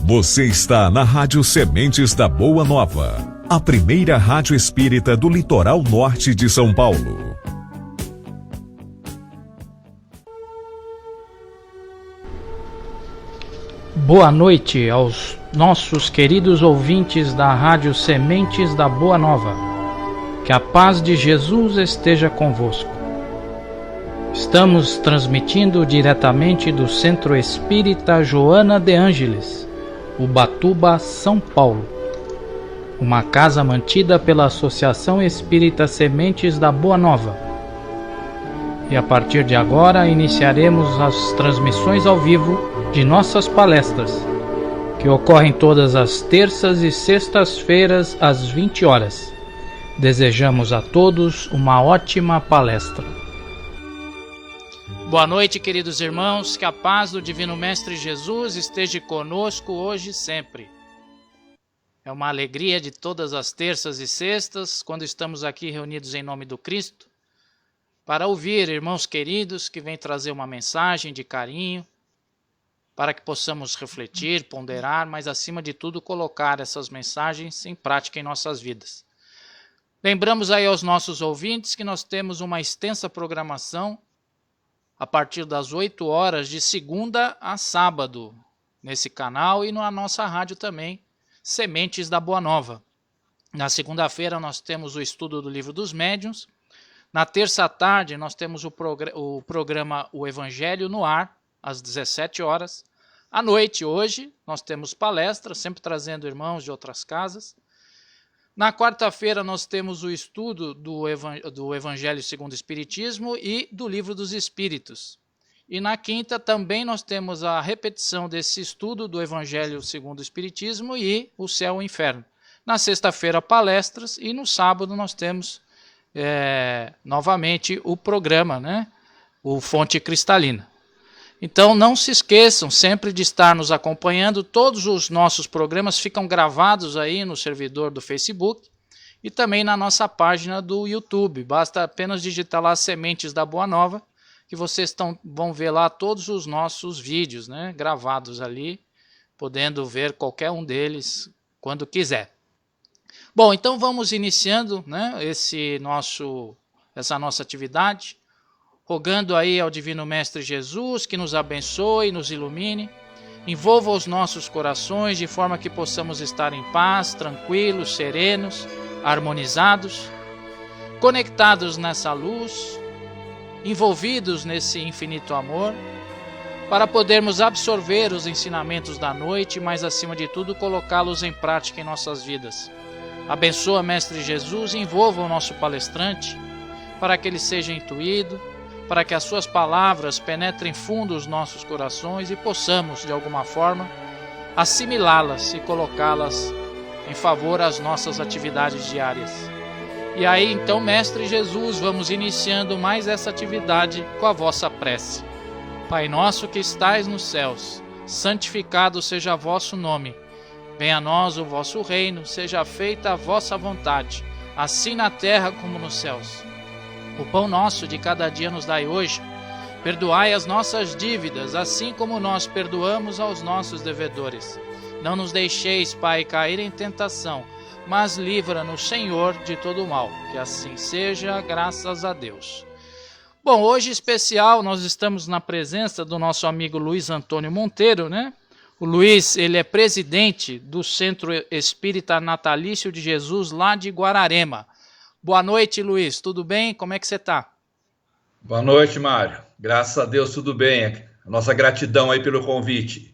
Você está na Rádio Sementes da Boa Nova, a primeira rádio espírita do litoral norte de São Paulo. Boa noite aos nossos queridos ouvintes da Rádio Sementes da Boa Nova. Que a paz de Jesus esteja convosco. Estamos transmitindo diretamente do Centro Espírita Joana de Ângeles, Ubatuba, São Paulo. Uma casa mantida pela Associação Espírita Sementes da Boa Nova. E a partir de agora iniciaremos as transmissões ao vivo de nossas palestras, que ocorrem todas as terças e sextas-feiras às 20 horas. Desejamos a todos uma ótima palestra. Boa noite, queridos irmãos, que a paz do Divino Mestre Jesus esteja conosco hoje e sempre. É uma alegria de todas as terças e sextas, quando estamos aqui reunidos em nome do Cristo, para ouvir irmãos queridos que vêm trazer uma mensagem de carinho, para que possamos refletir, ponderar, mas acima de tudo colocar essas mensagens em prática em nossas vidas. Lembramos aí aos nossos ouvintes que nós temos uma extensa programação a partir das 8 horas de segunda a sábado, nesse canal e na nossa rádio também, Sementes da Boa Nova. Na segunda-feira nós temos o estudo do Livro dos Médiuns. Na terça à tarde nós temos o programa O Evangelho no Ar, às 17 horas. À noite, hoje, nós temos palestras, sempre trazendo irmãos de outras casas. Na quarta-feira nós temos o estudo do Evangelho segundo o Espiritismo e do Livro dos Espíritos. E na quinta também nós temos a repetição desse estudo do Evangelho segundo o Espiritismo e o Céu e o Inferno. Na sexta-feira, palestras, e no sábado nós temos novamente o programa, né? O Fonte Cristalina. Então não se esqueçam sempre de estar nos acompanhando. Todos os nossos programas ficam gravados aí no servidor do Facebook e também na nossa página do YouTube. Basta apenas digitar lá Sementes da Boa Nova, que vocês vão ver lá todos os nossos vídeos, né, gravados ali, podendo ver qualquer um deles quando quiser. Bom, então vamos iniciando, né, essa nossa atividade, rogando aí ao Divino Mestre Jesus que nos abençoe, nos ilumine, envolva os nossos corações de forma que possamos estar em paz, tranquilos, serenos, harmonizados, conectados nessa luz, envolvidos nesse infinito amor, para podermos absorver os ensinamentos da noite, mas acima de tudo colocá-los em prática em nossas vidas. Abençoa, Mestre Jesus, e envolva o nosso palestrante, para que ele seja intuído, para que as suas palavras penetrem fundo os nossos corações e possamos, de alguma forma, assimilá-las e colocá-las em favor às nossas atividades diárias. E aí, então, Mestre Jesus, vamos iniciando mais essa atividade com a vossa prece. Pai nosso que estais nos céus, santificado seja vosso nome. Venha a nós o vosso reino, seja feita a vossa vontade, assim na terra como nos céus. O pão nosso de cada dia nos dai hoje. Perdoai as nossas dívidas, assim como nós perdoamos aos nossos devedores. Não nos deixeis, Pai, cair em tentação, mas livra-nos, Senhor, de todo o mal. Que assim seja, graças a Deus. Bom, hoje especial, nós estamos na presença do nosso amigo Luiz Antônio Monteiro, né? O Luiz, ele é presidente do Centro Espírita Natalício de Jesus, lá de Guararema. Boa noite, Luiz. Tudo bem? Como é que você está? Boa noite, Mário. Graças a Deus, tudo bem. A nossa gratidão aí pelo convite.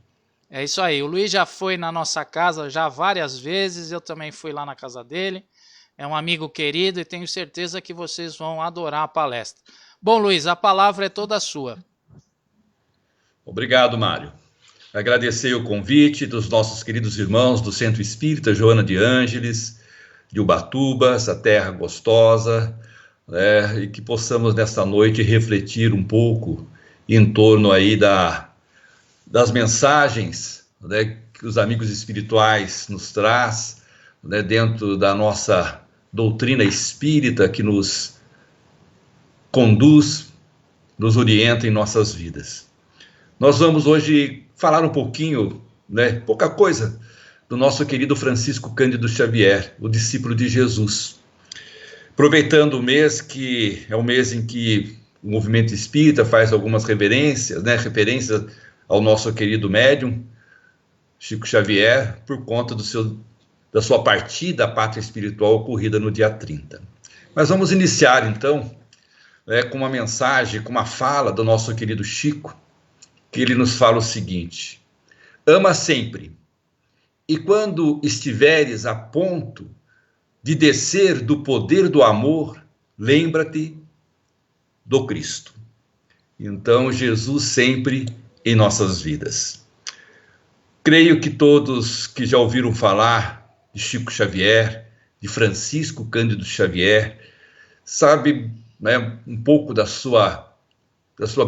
É isso aí. O Luiz já foi na nossa casa já várias vezes. Eu também fui lá na casa dele. É um amigo querido e tenho certeza que vocês vão adorar a palestra. Bom, Luiz, a palavra é toda sua. Obrigado, Mário. Agradecer o convite dos nossos queridos irmãos do Centro Espírita Joana de Ângeles, de Ubatuba, essa terra gostosa, né, e que possamos nesta noite refletir um pouco em torno aí das mensagens, né, que os amigos espirituais nos traz, né, dentro da nossa doutrina espírita que nos conduz, nos orienta em nossas vidas. Nós vamos hoje falar um pouquinho né, pouca coisa do nosso querido Francisco Cândido Xavier, o discípulo de Jesus. Aproveitando o mês, que é o mês em que o movimento espírita faz algumas referências, né, referências ao nosso querido médium, Chico Xavier, por conta da sua partida à pátria espiritual ocorrida no dia 30. Mas vamos iniciar, então, com uma mensagem, com uma fala do nosso querido Chico, que ele nos fala o seguinte: ama sempre, e quando estiveres a ponto de descer do poder do amor, lembra-te do Cristo. Então, Jesus sempre em nossas vidas. Creio que todos que já ouviram falar de Chico Xavier, de Francisco Cândido Xavier, sabem, né, um pouco da sua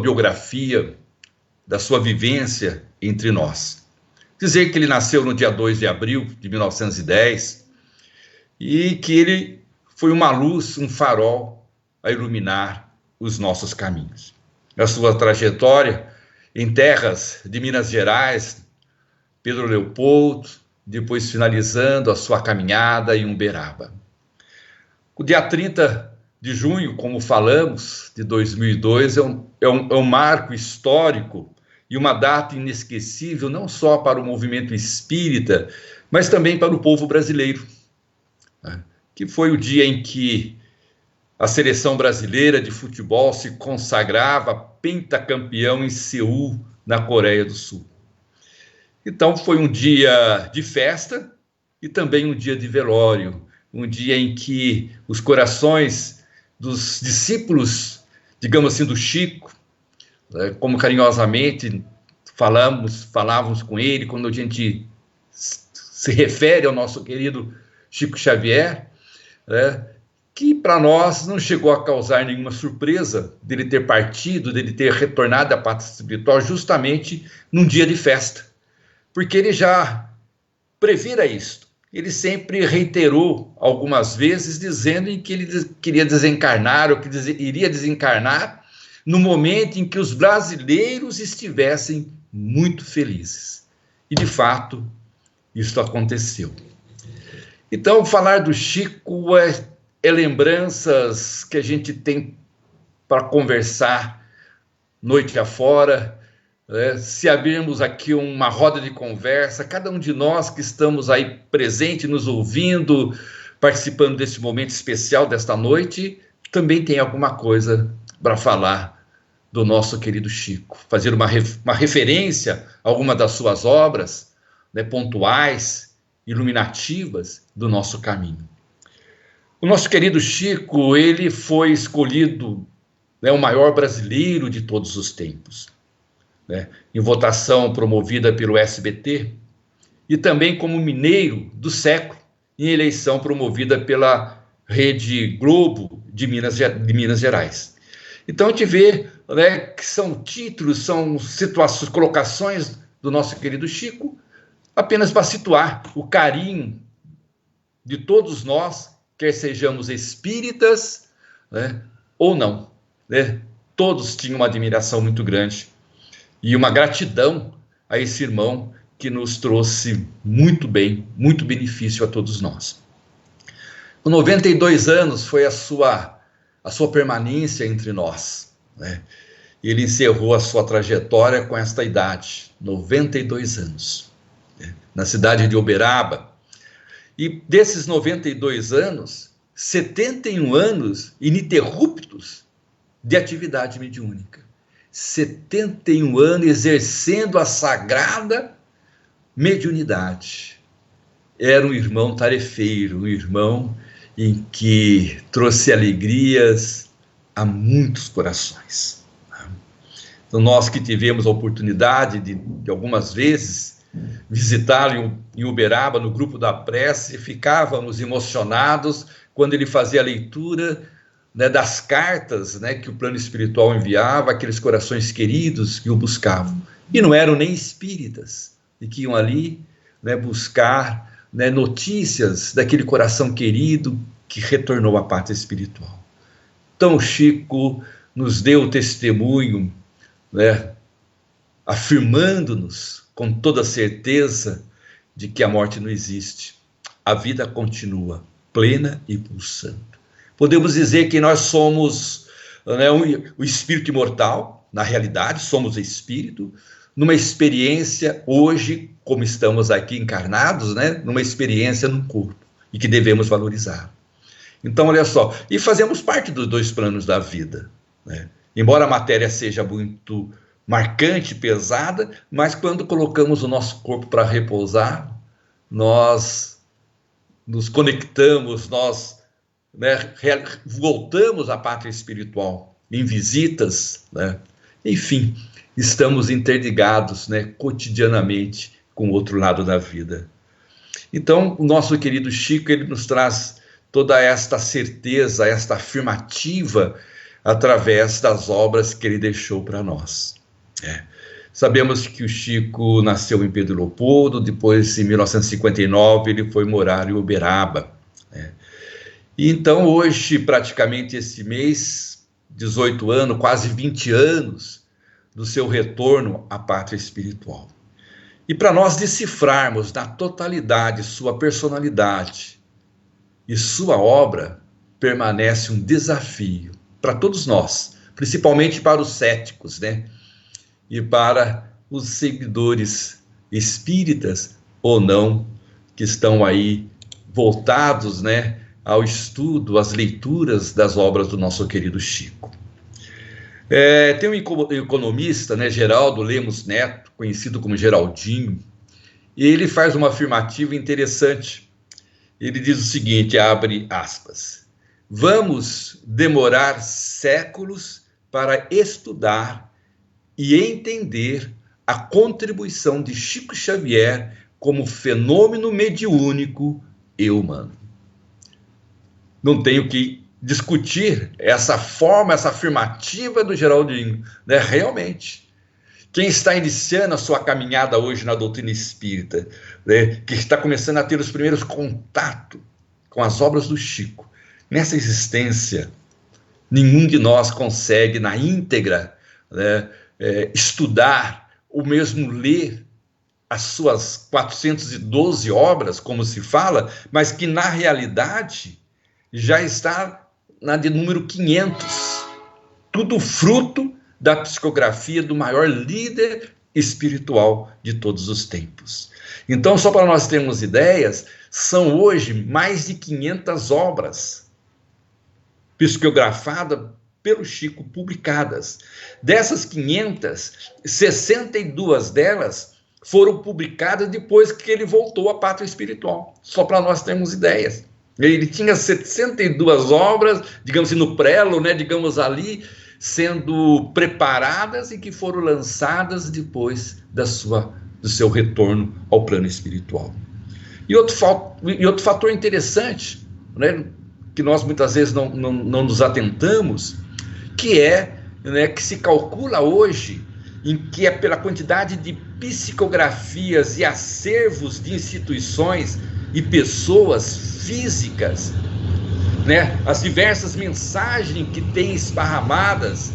biografia, da sua vivência entre nós. Dizer que ele nasceu no dia 2 de abril de 1910 e que ele foi uma luz, um farol a iluminar os nossos caminhos. A sua trajetória em terras de Minas Gerais, Pedro Leopoldo, depois finalizando a sua caminhada em Uberaba. O dia 30 de junho, como falamos, de 2002, é um marco histórico e uma data inesquecível, não só para o movimento espírita, mas também para o povo brasileiro, né? Que foi o dia em que a seleção brasileira de futebol se consagrava pentacampeão em Seul, na Coreia do Sul. Então foi um dia de festa e também um dia de velório, um dia em que os corações dos discípulos, digamos assim, do Chico, como carinhosamente falávamos com ele, quando a gente se refere ao nosso querido Chico Xavier, que para nós não chegou a causar nenhuma surpresa dele ter partido, dele ter retornado à pátria espiritual justamente num dia de festa, porque ele já previra isto. Ele sempre reiterou algumas vezes dizendo que ele queria desencarnar, ou que iria desencarnar no momento em que os brasileiros estivessem muito felizes. E, de fato, isso aconteceu. Então, falar do Chico é lembranças que a gente tem para conversar noite afora. Se abrirmos aqui uma roda de conversa, cada um de nós que estamos aí presente, nos ouvindo, participando desse momento especial desta noite, também tem alguma coisa para falar do nosso querido Chico, fazer uma referência a alguma das suas obras, né, pontuais, iluminativas do nosso caminho. O nosso querido Chico, ele foi escolhido, né, o maior brasileiro de todos os tempos, né, em votação promovida pelo SBT, e também como mineiro do século, em eleição promovida pela Rede Globo de Minas Gerais. Então a gente vê, né, que são títulos, são situações, colocações do nosso querido Chico, apenas para situar o carinho de todos nós, quer sejamos espíritas, né, ou não, né? Todos tinham uma admiração muito grande e uma gratidão a esse irmão que nos trouxe muito bem, muito benefício a todos nós. Com 92 anos foi a sua permanência entre nós, né? Ele encerrou a sua trajetória com esta idade, 92 anos, né, na cidade de Uberaba. E desses 92 anos, 71 anos ininterruptos de atividade mediúnica. 71 anos exercendo a sagrada mediunidade. Era um irmão tarefeiro, um irmão em que trouxe alegrias a muitos corações. Então, nós que tivemos a oportunidade de algumas vezes visitá-lo em Uberaba, no grupo da prece, ficávamos emocionados quando ele fazia a leitura, né, das cartas, né, que o plano espiritual enviava, aqueles corações queridos que o buscavam. E não eram nem espíritas, e que iam ali, né, buscar, né, notícias daquele coração querido que retornou à pátria espiritual. Então o Chico nos deu o testemunho, né, afirmando-nos com toda certeza de que a morte não existe. A vida continua, plena e pulsante. Podemos dizer que nós somos, né, o espírito imortal, na realidade, somos espírito, numa experiência hoje, como estamos aqui encarnados, né, numa experiência no corpo, e que devemos valorizar. Então, olha só, e fazemos parte dos dois planos da vida, né? Embora a matéria seja muito marcante, pesada, mas quando colocamos o nosso corpo para repousar, nós nos conectamos, nós, né, voltamos à pátria espiritual em visitas, né? Enfim, estamos interligados, né, cotidianamente com o outro lado da vida. Então, o nosso querido Chico, ele nos traz toda esta certeza, esta afirmativa, através das obras que ele deixou para nós. Sabemos que o Chico nasceu em Pedro Leopoldo, depois, em 1959, ele foi morar em Uberaba. E então, hoje, praticamente esse mês, 18 anos, quase 20 anos, do seu retorno à pátria espiritual. E para nós decifrarmos na totalidade sua personalidade e sua obra, permanece um desafio para todos nós, principalmente para os céticos, né? E para os seguidores espíritas ou não, que estão aí voltados, né, ao estudo, às leituras das obras do nosso querido Chico. Tem um economista, né, Geraldo Lemos Neto, conhecido como Geraldinho, e ele faz uma afirmativa interessante. Ele diz o seguinte, abre aspas: vamos demorar séculos para estudar e entender a contribuição de Chico Xavier como fenômeno mediúnico e humano. Não tenho que discutir essa forma, essa afirmativa do Geraldinho, né? Realmente, quem está iniciando a sua caminhada hoje na doutrina espírita, né, que está começando a ter os primeiros contatos com as obras do Chico, nessa existência, nenhum de nós consegue, na íntegra, né, estudar ou mesmo ler as suas 412 obras, como se fala, mas que na realidade já está na de número 500, tudo fruto da psicografia do maior líder espiritual de todos os tempos. Então, só para nós termos ideias, são hoje mais de 500 obras psicografadas pelo Chico, publicadas. Dessas 500, 62 delas foram publicadas depois que ele voltou à pátria espiritual, só para nós termos ideias. Ele tinha 62 obras, digamos assim, no prelo, né, digamos ali, sendo preparadas e que foram lançadas depois do seu retorno ao plano espiritual. E outro fator interessante, né, que nós muitas vezes não nos atentamos, que é, né, que se calcula hoje em que é pela quantidade de psicografias e acervos de instituições e pessoas físicas, né, as diversas mensagens que tem esparramadas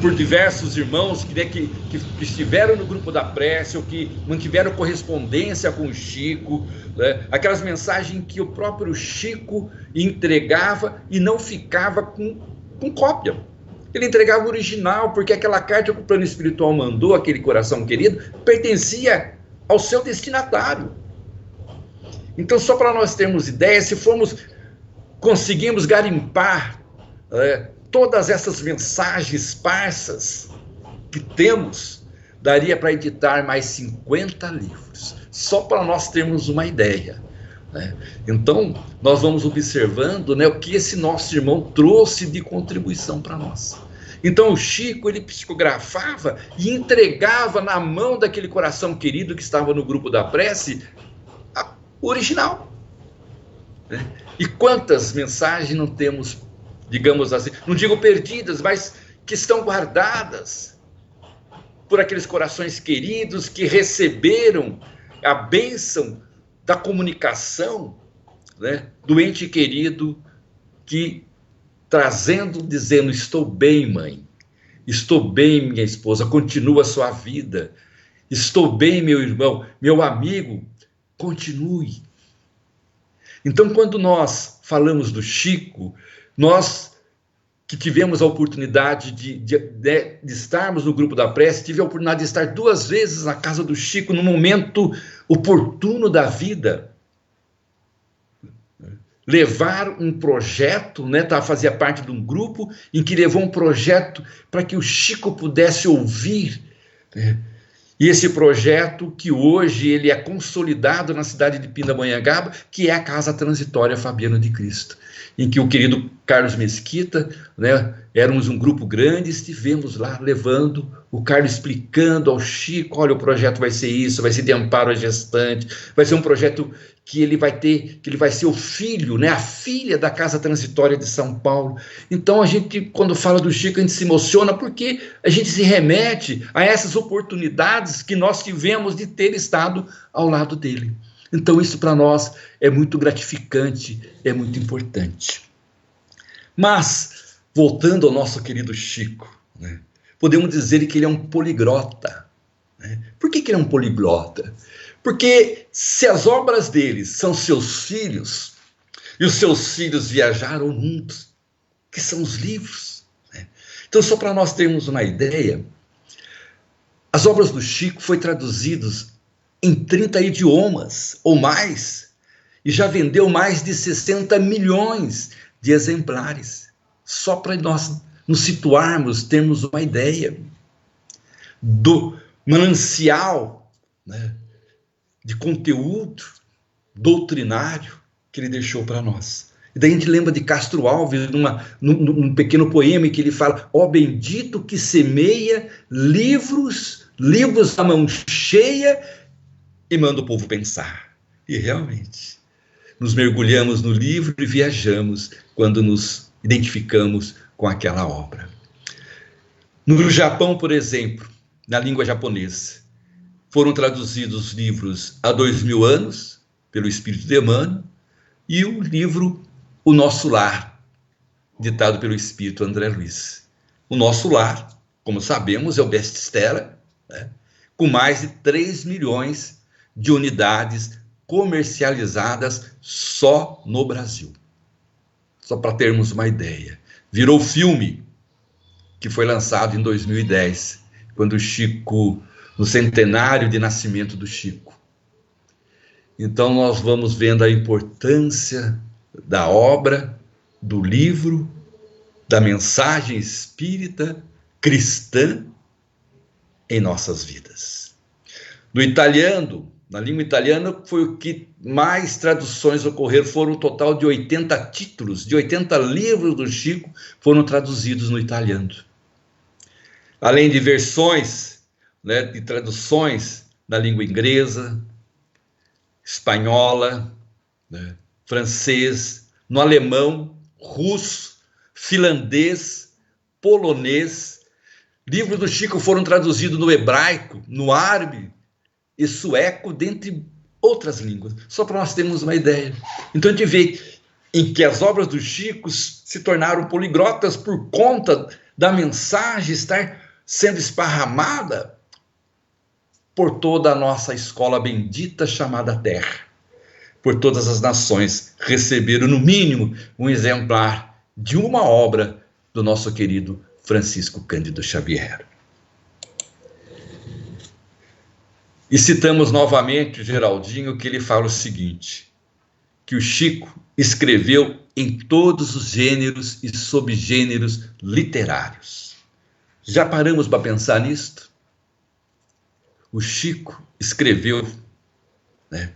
por diversos irmãos que estiveram no grupo da prece ou que mantiveram correspondência com o Chico, né, aquelas mensagens que o próprio Chico entregava e não ficava com cópia. Ele entregava o original, porque aquela carta que o plano espiritual mandou, aquele coração querido, pertencia ao seu destinatário. Então, só para nós termos ideia, se conseguimos garimpar todas essas mensagens esparsas que temos, daria para editar mais 50 livros, só para nós termos uma ideia, né? Então, nós vamos observando, né, o que esse nosso irmão trouxe de contribuição para nós. Então, o Chico, ele psicografava e entregava na mão daquele coração querido que estava no grupo da prece, o original, né? E quantas mensagens não temos, digamos assim, não digo perdidas, mas que estão guardadas por aqueles corações queridos que receberam a bênção da comunicação, né, do ente querido que dizendo, estou bem, mãe, estou bem, minha esposa, continua a sua vida, estou bem, meu irmão, meu amigo, continue. Então, quando nós falamos do Chico, nós que tivemos a oportunidade de estarmos no grupo da prece, tive a oportunidade de estar 2 vezes na casa do Chico, no momento oportuno da vida, levar um projeto, né, fazia parte de um grupo em que levou um projeto para que o Chico pudesse ouvir, né? E esse projeto que hoje ele é consolidado na cidade de Pindamonhangaba, que é a Casa Transitória Fabiano de Cristo, em que o querido Carlos Mesquita, né, éramos um grupo grande, estivemos lá levando, o Carlos explicando ao Chico, olha, o projeto vai ser isso, vai ser de amparo à gestante, vai ser um projeto que ele vai ser o filho, né, a filha da Casa Transitória de São Paulo. Então a gente, quando fala do Chico, a gente se emociona porque a gente se remete a essas oportunidades que nós tivemos de ter estado ao lado dele. Então isso para nós é muito gratificante, é muito importante. Mas, voltando ao nosso querido Chico, né, podemos dizer que ele é um poliglota. Né? Por que ele é um poliglota? Porque se as obras dele são seus filhos, e os seus filhos viajaram o mundo, que são os livros, né? Então, só para nós termos uma ideia, as obras do Chico foram traduzidas em 30 idiomas ou mais, e já vendeu mais de 60 milhões de exemplares, só para nós nos situarmos, termos uma ideia do manancial, né, de conteúdo doutrinário que ele deixou para nós. E daí a gente lembra de Castro Alves, num pequeno poema em que ele fala: ó bendito que semeia livros à mão cheia e manda o povo pensar. E realmente, nos mergulhamos no livro e viajamos quando nos identificamos com aquela obra. No Japão, por exemplo, na língua japonesa, foram traduzidos livros há 2000 anos, pelo Espírito de Emmanuel, e o livro O Nosso Lar, ditado pelo Espírito André Luiz. O Nosso Lar, como sabemos, é o best-seller, né, com mais de 3 milhões de unidades comercializadas só no Brasil. Só para termos uma ideia. Virou filme, que foi lançado em 2010, quando o Chico, no centenário de nascimento do Chico. Então nós vamos vendo a importância da obra, do livro, da mensagem espírita cristã em nossas vidas. No italiano, na língua italiana, foi o que mais traduções ocorreram, foram um total de 80 títulos, de 80 livros do Chico foram traduzidos no italiano. Além de versões, né, de traduções na língua inglesa, espanhola, né, francês, no alemão, russo, finlandês, polonês. Livros do Chico foram traduzidos no hebraico, no árabe e sueco, dentre outras línguas, só para nós termos uma ideia. Então a gente vê em que as obras do Chico se tornaram poliglotas por conta da mensagem estar sendo esparramada por toda a nossa escola bendita chamada Terra. Por todas as nações receberam, no mínimo, um exemplar de uma obra do nosso querido Francisco Cândido Xavier. E citamos novamente o Geraldinho, que ele fala o seguinte, que o Chico escreveu em todos os gêneros e subgêneros literários. Já paramos para pensar nisto? O Chico escreveu, né,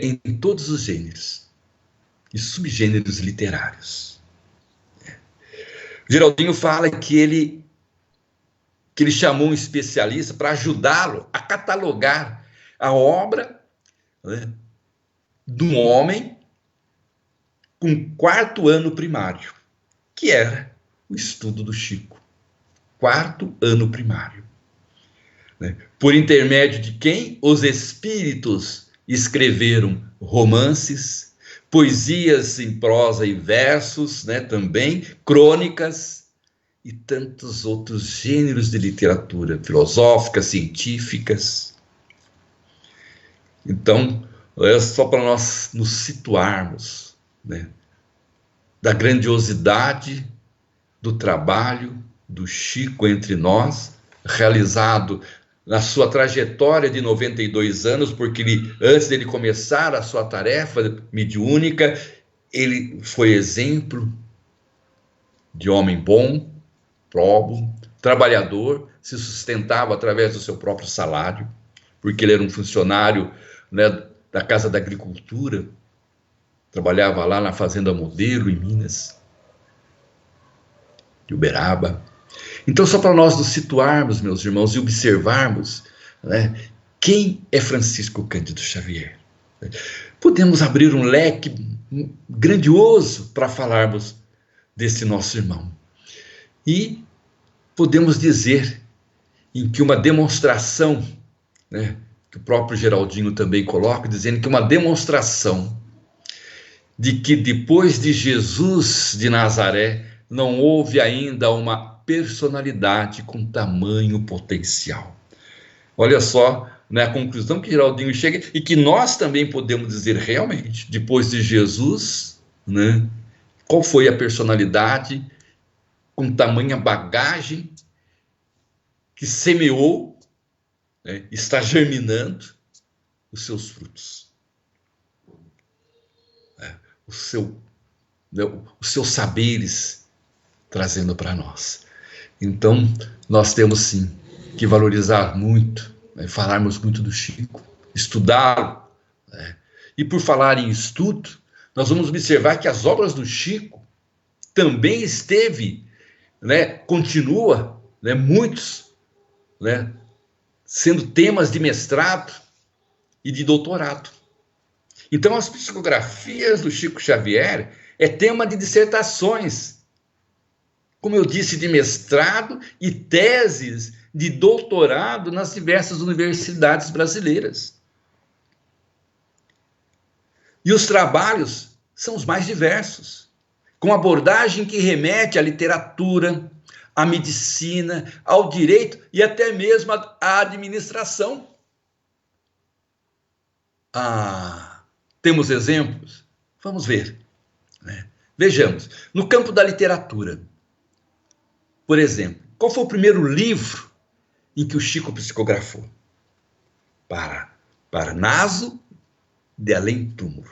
em todos os gêneros e subgêneros literários. O Geraldinho fala que ele chamou um especialista para ajudá-lo a catalogar a obra, né, de um homem com 4º ano primário, que era o estudo do Chico. 4º ano primário. Né? Por intermédio de quem? Os espíritos escreveram romances, poesias em prosa e versos, né, também, crônicas, e tantos outros gêneros de literatura, filosóficas, científicas. Então, é só para nós nos situarmos, né, da grandiosidade do trabalho do Chico entre nós, realizado na sua trajetória de 92 anos, porque ele, antes dele começar a sua tarefa mediúnica, ele foi exemplo de homem bom, probo, trabalhador, se sustentava através do seu próprio salário, porque ele era um funcionário, né, da Casa da Agricultura, trabalhava lá na Fazenda Modelo, em Minas, de Uberaba. Então, só para nós nos situarmos, meus irmãos, e observarmos, né, quem é Francisco Cândido Xavier. Podemos abrir um leque grandioso para falarmos desse nosso irmão. E podemos dizer em que uma demonstração, né, que o próprio Geraldinho também coloca, dizendo que uma demonstração de que depois de Jesus de Nazaré não houve ainda uma personalidade com tamanho potencial. Olha só, né, a conclusão que Geraldinho chega, e que nós também podemos dizer realmente, depois de Jesus, né, qual foi a personalidade com tamanha bagagem que semeou, né, está germinando os seus frutos. Os seus saberes trazendo para nós. Então, nós temos sim que valorizar muito, né, falarmos muito do Chico, estudá-lo, né? E por falar em estudo, nós vamos observar que as obras do Chico também esteve, né, continua, né, muitos, né, sendo temas de mestrado e de doutorado. Então, as psicografias do Chico Xavier é tema de dissertações, como eu disse, de mestrado e teses de doutorado nas diversas universidades brasileiras. E os trabalhos são os mais diversos, com abordagem que remete à literatura, à medicina, ao direito e até mesmo à administração. Temos exemplos? Vamos ver, né? Vejamos, no campo da literatura, por exemplo, qual foi o primeiro livro em que o Chico psicografou? Parnaso de Além Túmulo,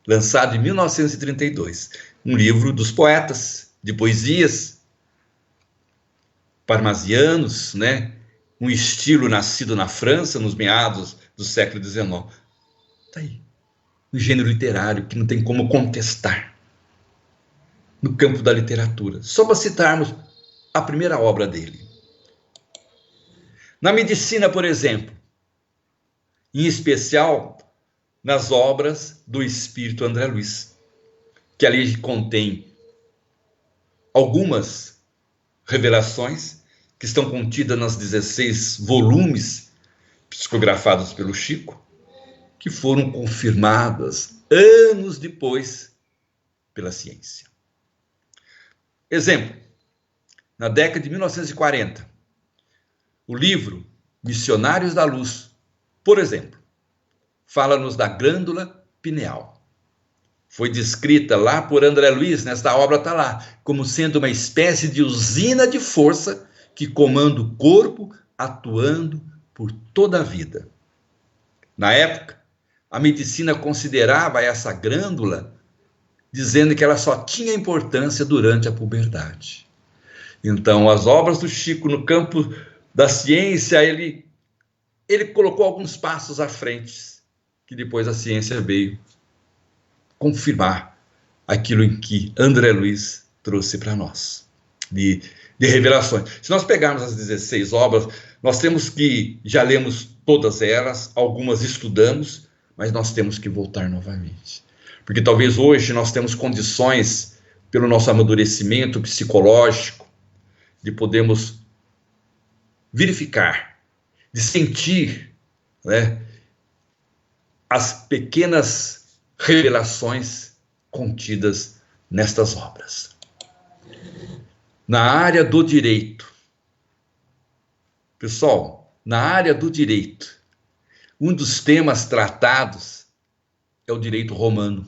lançado em 1932, um livro dos poetas, de poesias parnasianos, né? Um estilo nascido na França nos meados do século XIX. Está aí, um gênero literário que não tem como contestar no campo da literatura. Só para citarmos a primeira obra dele. Na medicina, por exemplo, em especial nas obras do Espírito André Luiz, que ali contém algumas revelações que estão contidas nas 16 volumes psicografados pelo Chico, que foram confirmadas anos depois pela ciência. Exemplo, na década de 1940, o livro Missionários da Luz, por exemplo, fala-nos da glândula pineal. Foi descrita lá por André Luiz, nesta obra está lá, como sendo uma espécie de usina de força que comanda o corpo, atuando por toda a vida. Na época, a medicina considerava essa glândula, dizendo que ela só tinha importância durante a puberdade. Então, as obras do Chico no campo da ciência, ele colocou alguns passos à frente, que depois a ciência veio confirmar aquilo em que André Luiz trouxe para nós, de revelações. Se nós pegarmos as 16 obras, nós temos que, já lemos todas elas, algumas estudamos, mas nós temos que voltar novamente. Porque talvez hoje nós temos condições, pelo nosso amadurecimento psicológico, de podermos verificar, de sentir, né, as pequenas revelações contidas nestas obras. na área do direito. Pessoal, na área do direito, um dos temas tratados é o direito romano.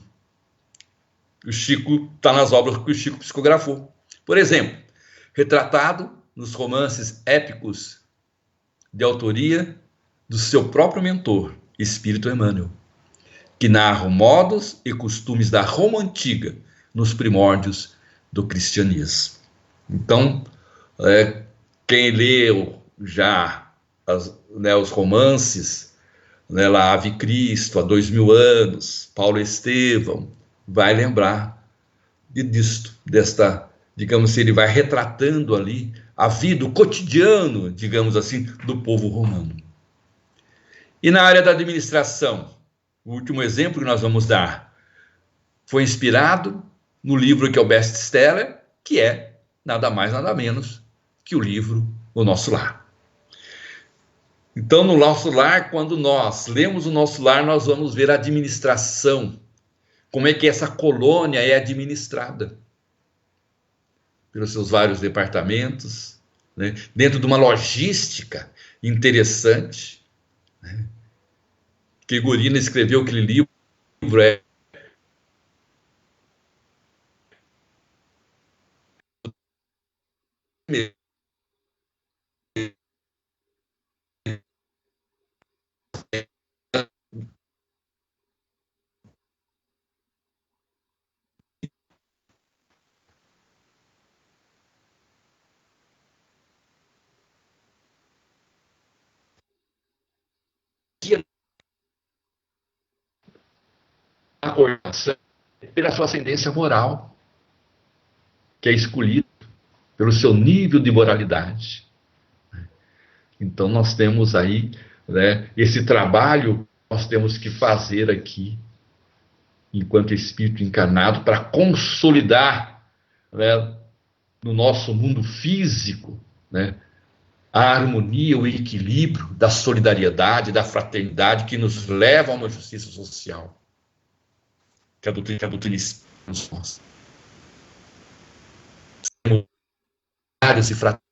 O Chico está nas obras que o Chico psicografou. Por exemplo, retratado nos romances épicos de autoria do seu próprio mentor, Espírito Emmanuel, que narram modos e costumes da Roma antiga nos primórdios do cristianismo. Então, quem leu já os romances, lá Ave Cristo, há 2000 anos, Paulo Estevão, vai lembrar disto, digamos, ele vai retratando ali a vida, o cotidiano, digamos assim, do povo romano. E na área da administração, o último exemplo que nós vamos dar foi inspirado no livro que é o best-seller, que é nada mais, nada menos que o livro O Nosso Lar. Então, no Nosso Lar, quando nós lemos o Nosso Lar, nós vamos ver a administração, como é que essa colônia é administrada pelos seus vários departamentos, né? Dentro de uma logística interessante, né? Que Gurina escreveu aquele livro, a coordenação pela sua ascendência moral, que é escolhida pelo seu nível de moralidade. Então nós temos aí, né, esse trabalho que nós temos que fazer aqui, enquanto espírito encarnado, para consolidar, né, no nosso mundo físico, né, a harmonia, o equilíbrio da solidariedade, da fraternidade, que nos leva a uma justiça social, que a doutrina espírita nos mostra. E fraternidade.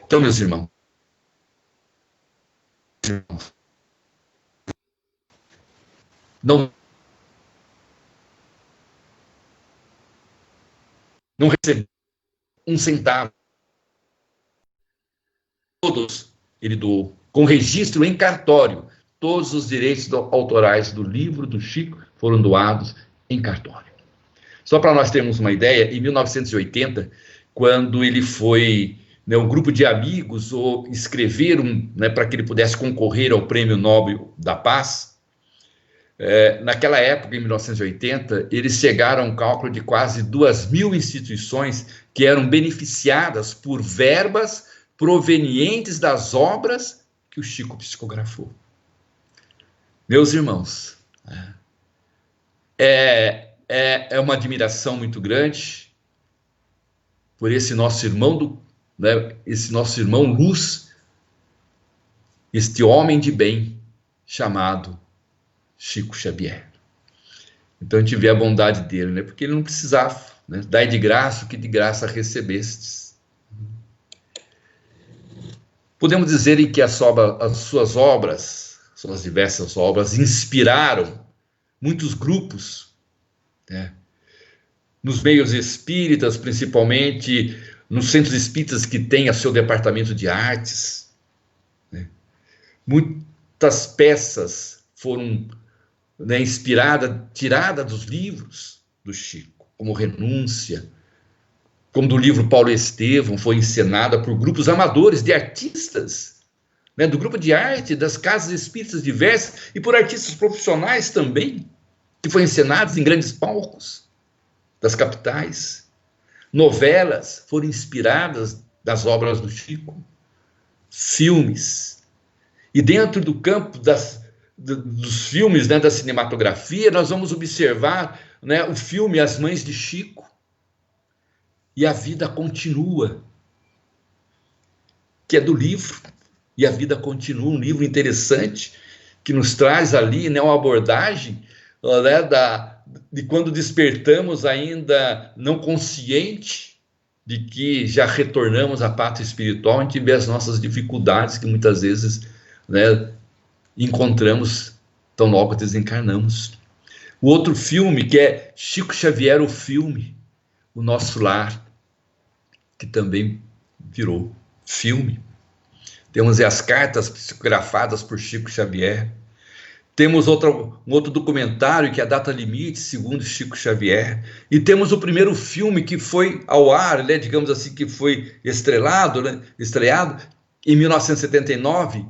Então, meus irmãos, não recebeu um centavo. Todos ele doou, com registro em cartório. Todos os direitos autorais do livro do Chico foram doados em cartório. Só para nós termos uma ideia, em 1980, quando ele foi, né, um grupo de amigos escreveram, né, para que ele pudesse concorrer ao Prêmio Nobel da Paz, naquela época, em 1980, eles chegaram a um cálculo de quase 2.000 instituições que eram beneficiadas por verbas provenientes das obras que o Chico psicografou. Meus irmãos, é uma admiração muito grande por esse nosso irmão, esse nosso irmão luz, este homem de bem chamado Chico Xavier. Então a gente vê a bondade dele, né? Porque ele não precisava, né? Dai de graça o que de graça recebestes. Podemos dizer em que as suas obras, suas diversas obras, inspiraram muitos grupos, né? Nos meios espíritas, principalmente nos centros espíritas que têm a seu departamento de artes, né? Muitas peças foram, né, inspiradas, tiradas dos livros do Chico, como Renúncia, como do livro Paulo Estevão, foi encenada por grupos amadores de artistas, né, do grupo de arte, das casas espíritas diversas, e por artistas profissionais também, que foi encenados em grandes palcos das capitais. Novelas foram inspiradas das obras do Chico, filmes. E dentro do campo dos filmes, né, da cinematografia, nós vamos observar, né, o filme As Mães de Chico. E a vida continua, que é do livro, e a vida continua, um livro interessante, que nos traz ali, né, uma abordagem, né, de quando despertamos ainda não consciente de que já retornamos à pátria espiritual, a gente vê as nossas dificuldades que muitas vezes, né, encontramos tão logo desencarnamos. O outro filme, que é Chico Xavier, o filme, O Nosso Lar, que também virou filme. Temos as cartas psicografadas por Chico Xavier. Temos um outro documentário, que é a Data Limite, segundo Chico Xavier. E temos o primeiro filme que foi ao ar, né, digamos assim, que foi estreado em 1979,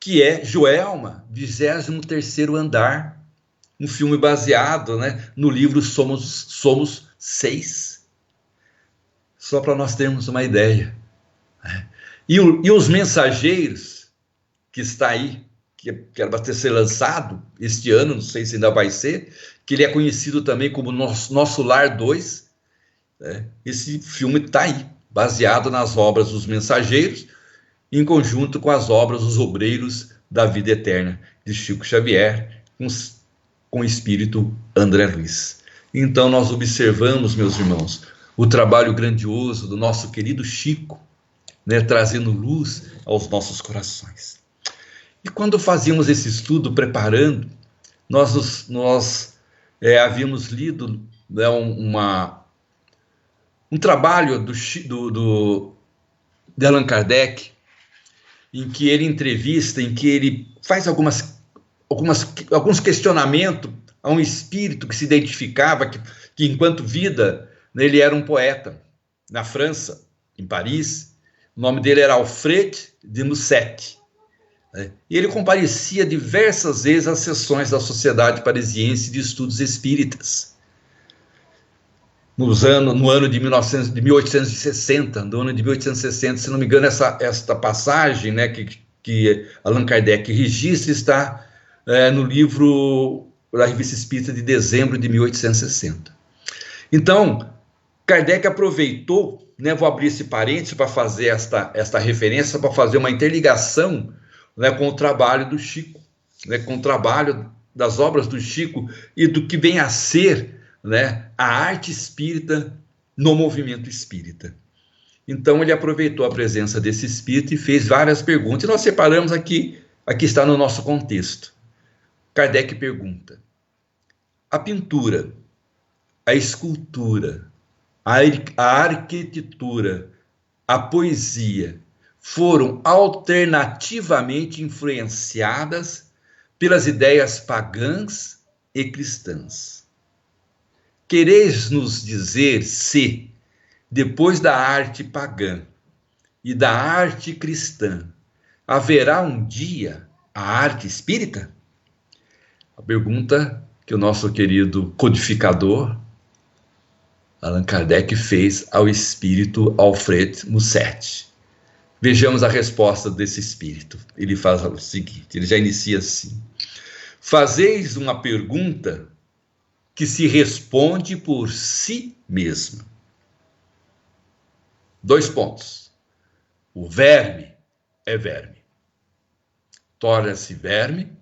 que é Joelma, 23º Andar. Um filme baseado, né, no livro Somos 6. Só para nós termos uma ideia. E Os Mensageiros, que está aí, que era para ser lançado este ano, não sei se ainda vai ser, que ele é conhecido também como Nosso Lar 2. Né? Esse filme está aí, baseado nas obras dos Mensageiros, em conjunto com as obras Os Obreiros da Vida Eterna, de Chico Xavier, com o espírito André Luiz. Então nós observamos, meus irmãos, o trabalho grandioso do nosso querido Chico, né, trazendo luz aos nossos corações. E quando fazíamos esse estudo, preparando, nós havíamos lido, né, um trabalho de Allan Kardec, em que ele entrevista, em que ele faz alguns questionamentos a um espírito que se identificava, que enquanto vida, né, ele era um poeta, na França, em Paris. O nome dele era Alfred de Musset. E ele comparecia diversas vezes às sessões da Sociedade Parisiense de Estudos Espíritas. No ano de 1860, no ano de 1860, se não me engano, esta passagem, né, que Allan Kardec registra, está no livro da Revista Espírita de dezembro de 1860. Então, Kardec aproveitou, né, vou abrir esse parênteses para fazer esta referência, para fazer uma interligação, né, com o trabalho do Chico, né, com o trabalho das obras do Chico e do que vem a ser, né, a arte espírita no movimento espírita. Então ele aproveitou a presença desse espírito e fez várias perguntas. E nós separamos aqui está no nosso contexto. Kardec pergunta: a pintura, a escultura, a arquitetura, a poesia foram alternativamente influenciadas pelas ideias pagãs e cristãs. Quereis nos dizer se, depois da arte pagã e da arte cristã, haverá um dia a arte espírita? A pergunta que o nosso querido codificador Allan Kardec fez ao espírito Alfred Musset. Vejamos a resposta desse espírito. Ele faz o seguinte, ele já inicia assim: fazeis uma pergunta que se responde por si mesma. 2 pontos. O verme é verme. Torna-se verme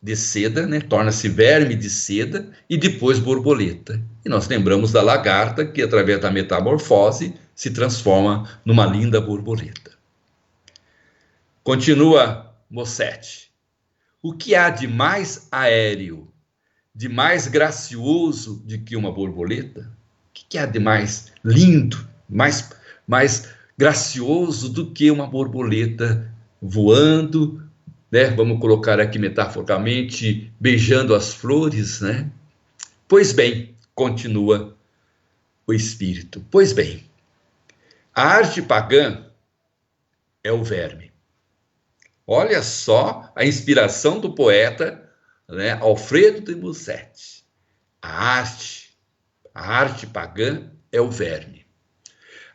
de seda, né? Torna-se verme de seda e depois borboleta. E nós lembramos da lagarta que, através da metamorfose, se transforma numa linda borboleta. Continua Musset. O que há de mais aéreo, de mais gracioso do que uma borboleta? O que há de mais lindo, mais gracioso do que uma borboleta voando, né? Vamos colocar aqui metaforicamente, beijando as flores, né? Pois bem, continua o espírito, pois bem, a arte pagã é o verme. Olha só a inspiração do poeta, né, Alfredo de Musset. A arte pagã é o verme.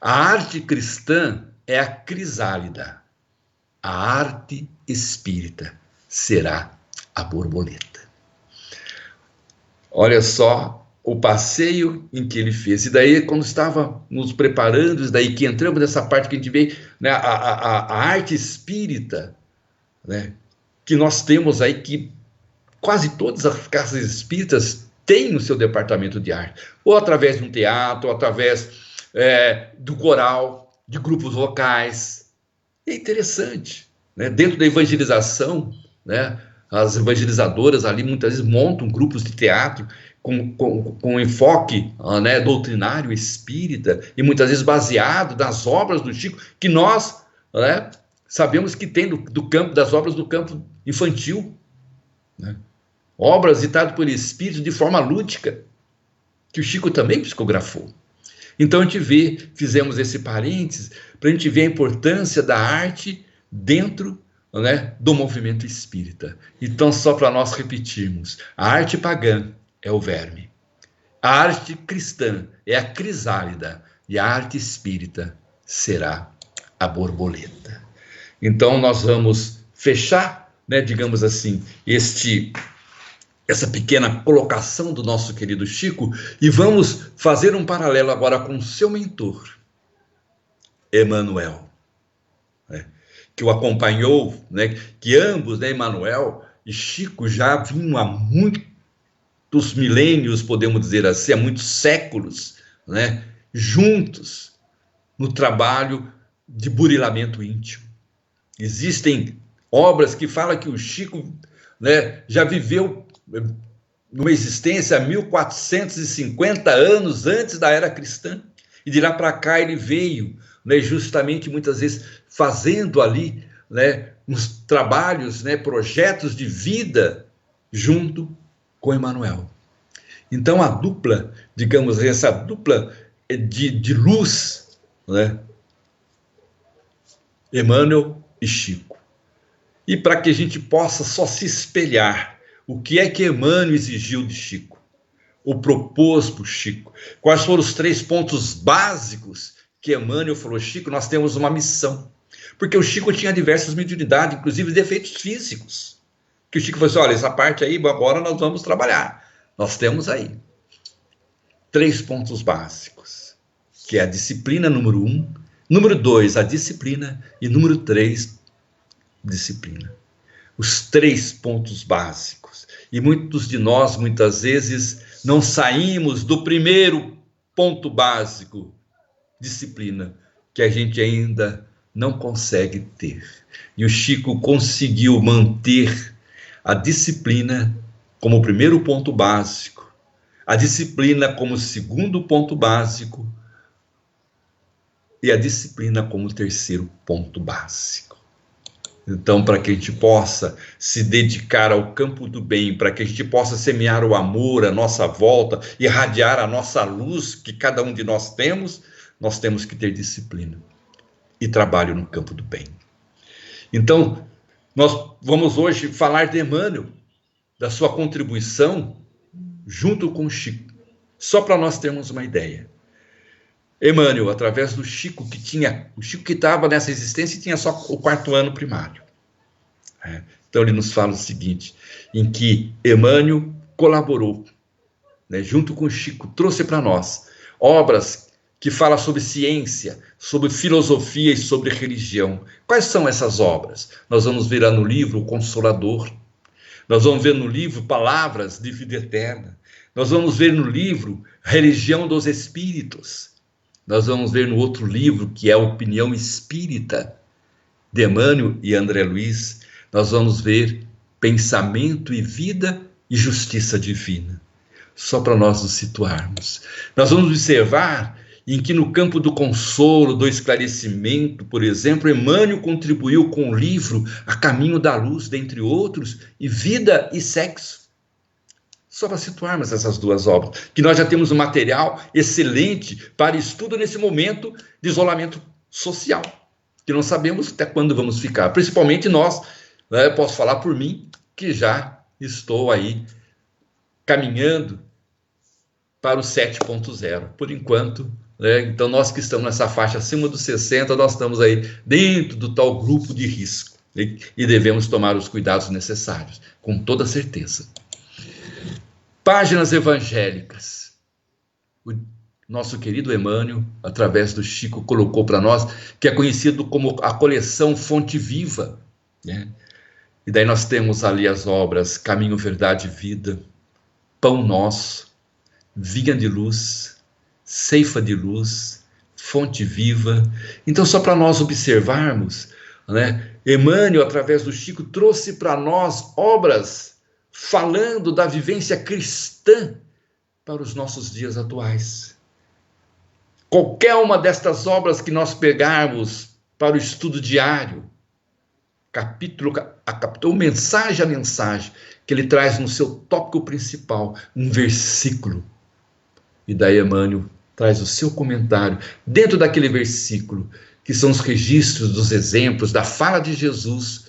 A arte cristã é a crisálida. A arte espírita será a borboleta. Olha só o passeio em que ele fez. E daí, quando estava nos preparando, daí que entramos nessa parte que a gente vê, né, a arte espírita, né, que nós temos aí, que quase todas as casas espíritas tem o seu departamento de arte, ou através de um teatro, ou através do coral, de grupos vocais. É interessante, né? Dentro da evangelização, né, as evangelizadoras ali muitas vezes montam grupos de teatro com enfoque, né, doutrinário espírita, e muitas vezes baseado nas obras do Chico, que nós, né, sabemos que tem do campo das obras do campo infantil, né? Obras ditadas por espírito de forma lúdica, que o Chico também psicografou. Então a gente vê, fizemos esse parênteses, para a gente ver a importância da arte dentro, né, do movimento espírita. Então, só para nós repetirmos, a arte pagã é o verme, a arte cristã é a crisálida, e a arte espírita será a borboleta. Então nós vamos fechar, né, digamos assim, essa pequena colocação do nosso querido Chico, e vamos fazer um paralelo agora com o seu mentor, Emmanuel, né, que o acompanhou, né, que ambos, né, Emmanuel e Chico, já vinham há muitos milênios, podemos dizer assim, há muitos séculos, né, juntos no trabalho de burilamento íntimo. Existem obras que falam que o Chico, né, já viveu numa existência há 1450 anos antes da era cristã, e de lá para cá ele veio, né, justamente muitas vezes fazendo ali, né, uns trabalhos, né, projetos de vida junto com Emmanuel. Então a dupla, digamos, essa dupla de luz, né, Emmanuel e Chico. E para que a gente possa só se espelhar, o que é que Emmanuel exigiu de Chico? O propôs para o Chico? Quais foram os 3 pontos básicos que Emmanuel falou? Chico, nós temos uma missão. Porque o Chico tinha diversas mediunidades, inclusive defeitos físicos. Que o Chico falou assim, olha, essa parte aí, agora nós vamos trabalhar. Nós temos aí 3 pontos básicos, que é a disciplina número 1, número 2, a disciplina, e número 3, disciplina. Os 3 pontos básicos. E muitos de nós, muitas vezes, não saímos do primeiro ponto básico, disciplina, que a gente ainda não consegue ter. E o Chico conseguiu manter a disciplina como primeiro ponto básico, a disciplina como segundo ponto básico, e a disciplina como terceiro ponto básico. Então, para que a gente possa se dedicar ao campo do bem, para que a gente possa semear o amor à nossa volta, irradiar a nossa luz que cada um de nós temos que ter disciplina e trabalho no campo do bem. Então, nós vamos hoje falar de Emmanuel, da sua contribuição junto com o Chico, só para nós termos uma ideia. Emmanuel, através do Chico, o Chico que estava nessa existência e tinha só o 4º ano primário. Então ele nos fala o seguinte, em que Emmanuel colaborou, né, junto com o Chico, trouxe para nós obras que falam sobre ciência, sobre filosofia e sobre religião. Quais são essas obras? Nós vamos ver lá no livro O Consolador, nós vamos ver no livro Palavras de Vida Eterna, nós vamos ver no livro Religião dos Espíritos, nós vamos ver no outro livro, que é a Opinião Espírita, de Emmanuel e André Luiz, nós vamos ver Pensamento e Vida e Justiça Divina. Só para nós nos situarmos. Nós vamos observar em que no campo do consolo, do esclarecimento, por exemplo, Emmanuel contribuiu com o livro A Caminho da Luz, dentre outros, e Vida e Sexo. Só para situarmos essas 2 obras, que nós já temos um material excelente para estudo nesse momento de isolamento social, que não sabemos até quando vamos ficar, principalmente nós, né, eu posso falar por mim, que já estou aí caminhando para o 7.0, por enquanto, né, então nós que estamos nessa faixa acima dos 60, nós estamos aí dentro do tal grupo de risco, e devemos tomar os cuidados necessários, com toda certeza. Páginas evangélicas. O nosso querido Emmanuel, através do Chico, colocou para nós, que é conhecido como a coleção Fonte Viva, né? E daí nós temos ali as obras Caminho, Verdade e Vida, pão nosso, vinha de luz, ceifa de luz, fonte viva. Então, só para nós observarmos, né, Emmanuel, através do Chico, trouxe para nós obras falando da vivência cristã para os nossos dias atuais. Qualquer uma destas obras que nós pegarmos para o estudo diário, capítulo a capítulo, mensagem a mensagem, que ele traz no seu tópico principal, um versículo. E daí Emmanuel traz o seu comentário dentro daquele versículo, que são os registros dos exemplos da fala de Jesus,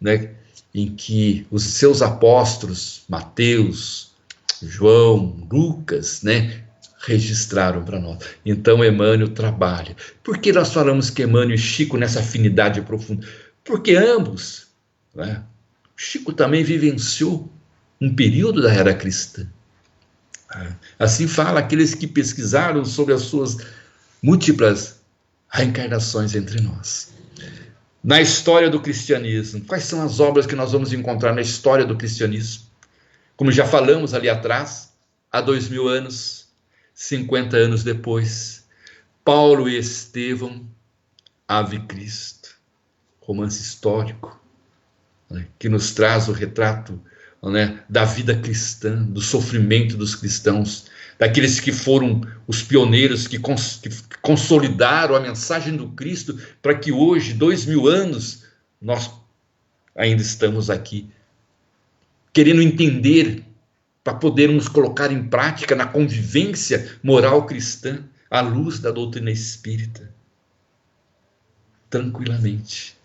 né, em que os seus apóstolos, Mateus, João, Lucas, né, registraram para nós. Então Emmanuel trabalha. Por que nós falamos que Emmanuel e Chico nessa afinidade profunda? Porque ambos, né, Chico também vivenciou um período da era cristã. Assim fala aqueles que pesquisaram sobre as suas múltiplas reencarnações entre nós. Na história do cristianismo, quais são as obras que nós vamos encontrar na história do cristianismo? Como já falamos ali atrás, há 2000 anos, 50 anos depois, Paulo e Estevão, Ave Cristo, romance histórico, né, que nos traz o retrato, né, da vida cristã, do sofrimento dos cristãos, daqueles que foram os pioneiros que consolidaram a mensagem do Cristo, para que hoje, 2000 anos, nós ainda estamos aqui, querendo entender, para podermos colocar em prática na convivência moral cristã, à luz da doutrina espírita, tranquilamente.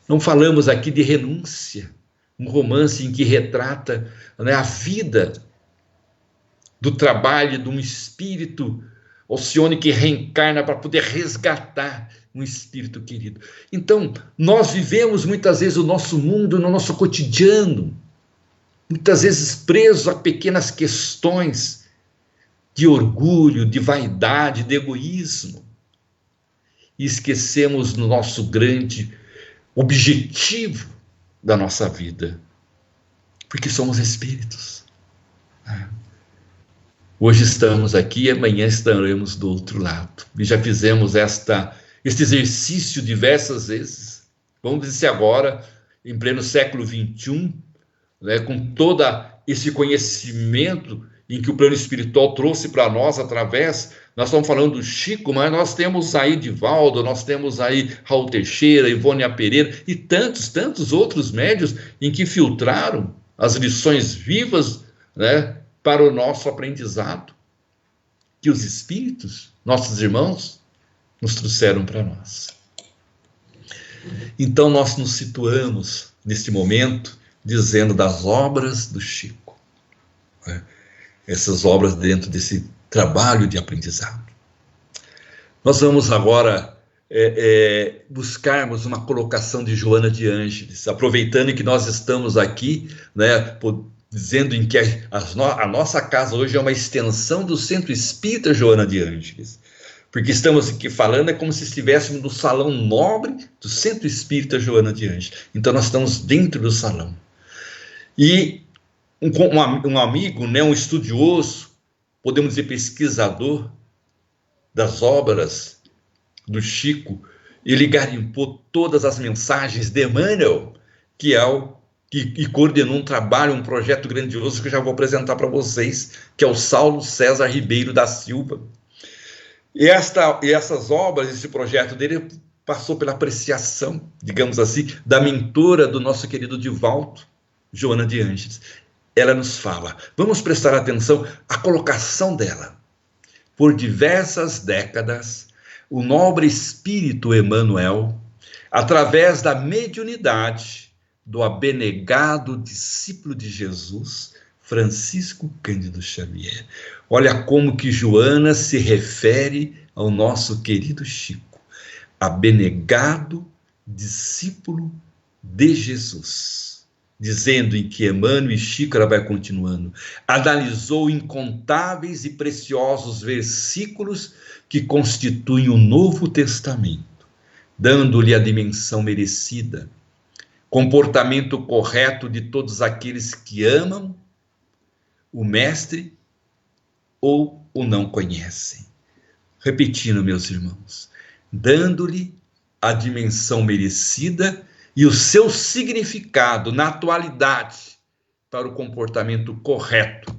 Não falamos aqui de renúncia, um romance em que retrata, né, a vida do trabalho de um espírito Alcione que reencarna para poder resgatar um espírito querido. Então, nós vivemos muitas vezes o nosso mundo no nosso cotidiano, muitas vezes presos a pequenas questões de orgulho, de vaidade, de egoísmo, e esquecemos do nosso grande objetivo da nossa vida, porque somos espíritos. Hoje estamos aqui e amanhã estaremos do outro lado. E já fizemos este exercício diversas vezes. Vamos dizer agora, em pleno século XXI, né, com todo esse conhecimento em que o plano espiritual trouxe para nós através, nós estamos falando do Chico, mas nós temos aí Divaldo, nós temos aí Raul Teixeira, Ivone Pereira e tantos outros médios em que filtraram as lições vivas, né, para o nosso aprendizado, que os espíritos, nossos irmãos, nos trouxeram para nós. Então nós nos situamos neste momento dizendo das obras do Chico, né? Essas obras dentro desse trabalho de aprendizado. Nós vamos agora buscarmos uma colocação de Joana de Ângeles, aproveitando que nós estamos aqui, né, dizendo em que a nossa casa hoje é uma extensão do Centro Espírita Joana de Ângeles, porque estamos aqui falando, é como se estivéssemos no salão nobre do Centro Espírita Joana de Ângeles. Então nós estamos dentro do salão. E um amigo, né, um estudioso, podemos dizer pesquisador das obras do Chico, ele garimpou todas as mensagens de Emmanuel, que coordenou um trabalho, um projeto grandioso que eu já vou apresentar para vocês, que é o Saulo César Ribeiro da Silva. E essas obras, esse projeto dele passou pela apreciação, digamos assim, da mentora do nosso querido Divaldo, Joana de Ângeles. Ela nos fala, vamos prestar atenção à colocação dela. Por diversas décadas, o nobre espírito Emmanuel, através da mediunidade do abnegado discípulo de Jesus, Francisco Cândido Xavier. Olha como que Joana se refere ao nosso querido Chico. Abnegado discípulo de Jesus. Dizendo em que Emmanuel e Chico, ela vai continuando, analisou incontáveis e preciosos versículos que constituem o Novo Testamento, dando-lhe a dimensão merecida, comportamento correto de todos aqueles que amam o Mestre ou o não conhecem. Repetindo, meus irmãos, dando-lhe a dimensão merecida e o seu significado na atualidade para o comportamento correto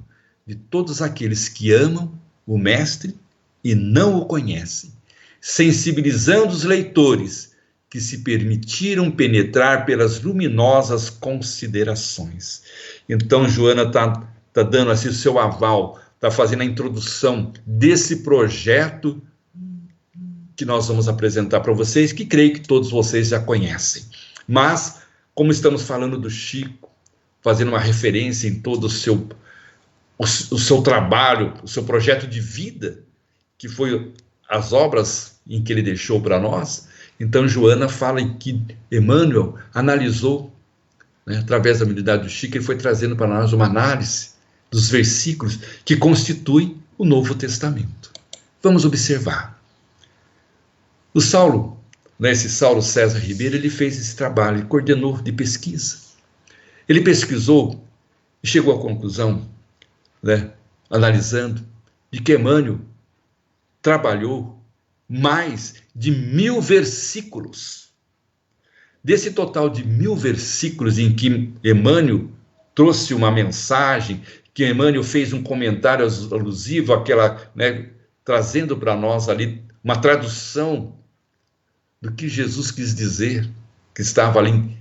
de todos aqueles que amam o Mestre e não o conhecem, sensibilizando os leitores que se permitiram penetrar pelas luminosas considerações. Então, Joana está dando assim o seu aval, está fazendo a introdução desse projeto que nós vamos apresentar para vocês, que creio que todos vocês já conhecem. Mas, como estamos falando do Chico, fazendo uma referência em todo o seu trabalho, o seu projeto de vida, que foi as obras em que ele deixou para nós, então Joana fala em que Emmanuel analisou, né, através da mediunidade do Chico, ele foi trazendo para nós uma análise dos versículos que constituem o Novo Testamento. Vamos observar. O Saulo, né, esse Saulo César Ribeiro, ele fez esse trabalho, ele coordenou de pesquisa. Ele pesquisou e chegou à conclusão, né, analisando, de que Emmanuel trabalhou mais de 1000 versículos. Desse total de 1000 versículos em que Emmanuel trouxe uma mensagem, que Emmanuel fez um comentário alusivo àquela, né, trazendo para nós ali uma tradução do que Jesus quis dizer, que estava ali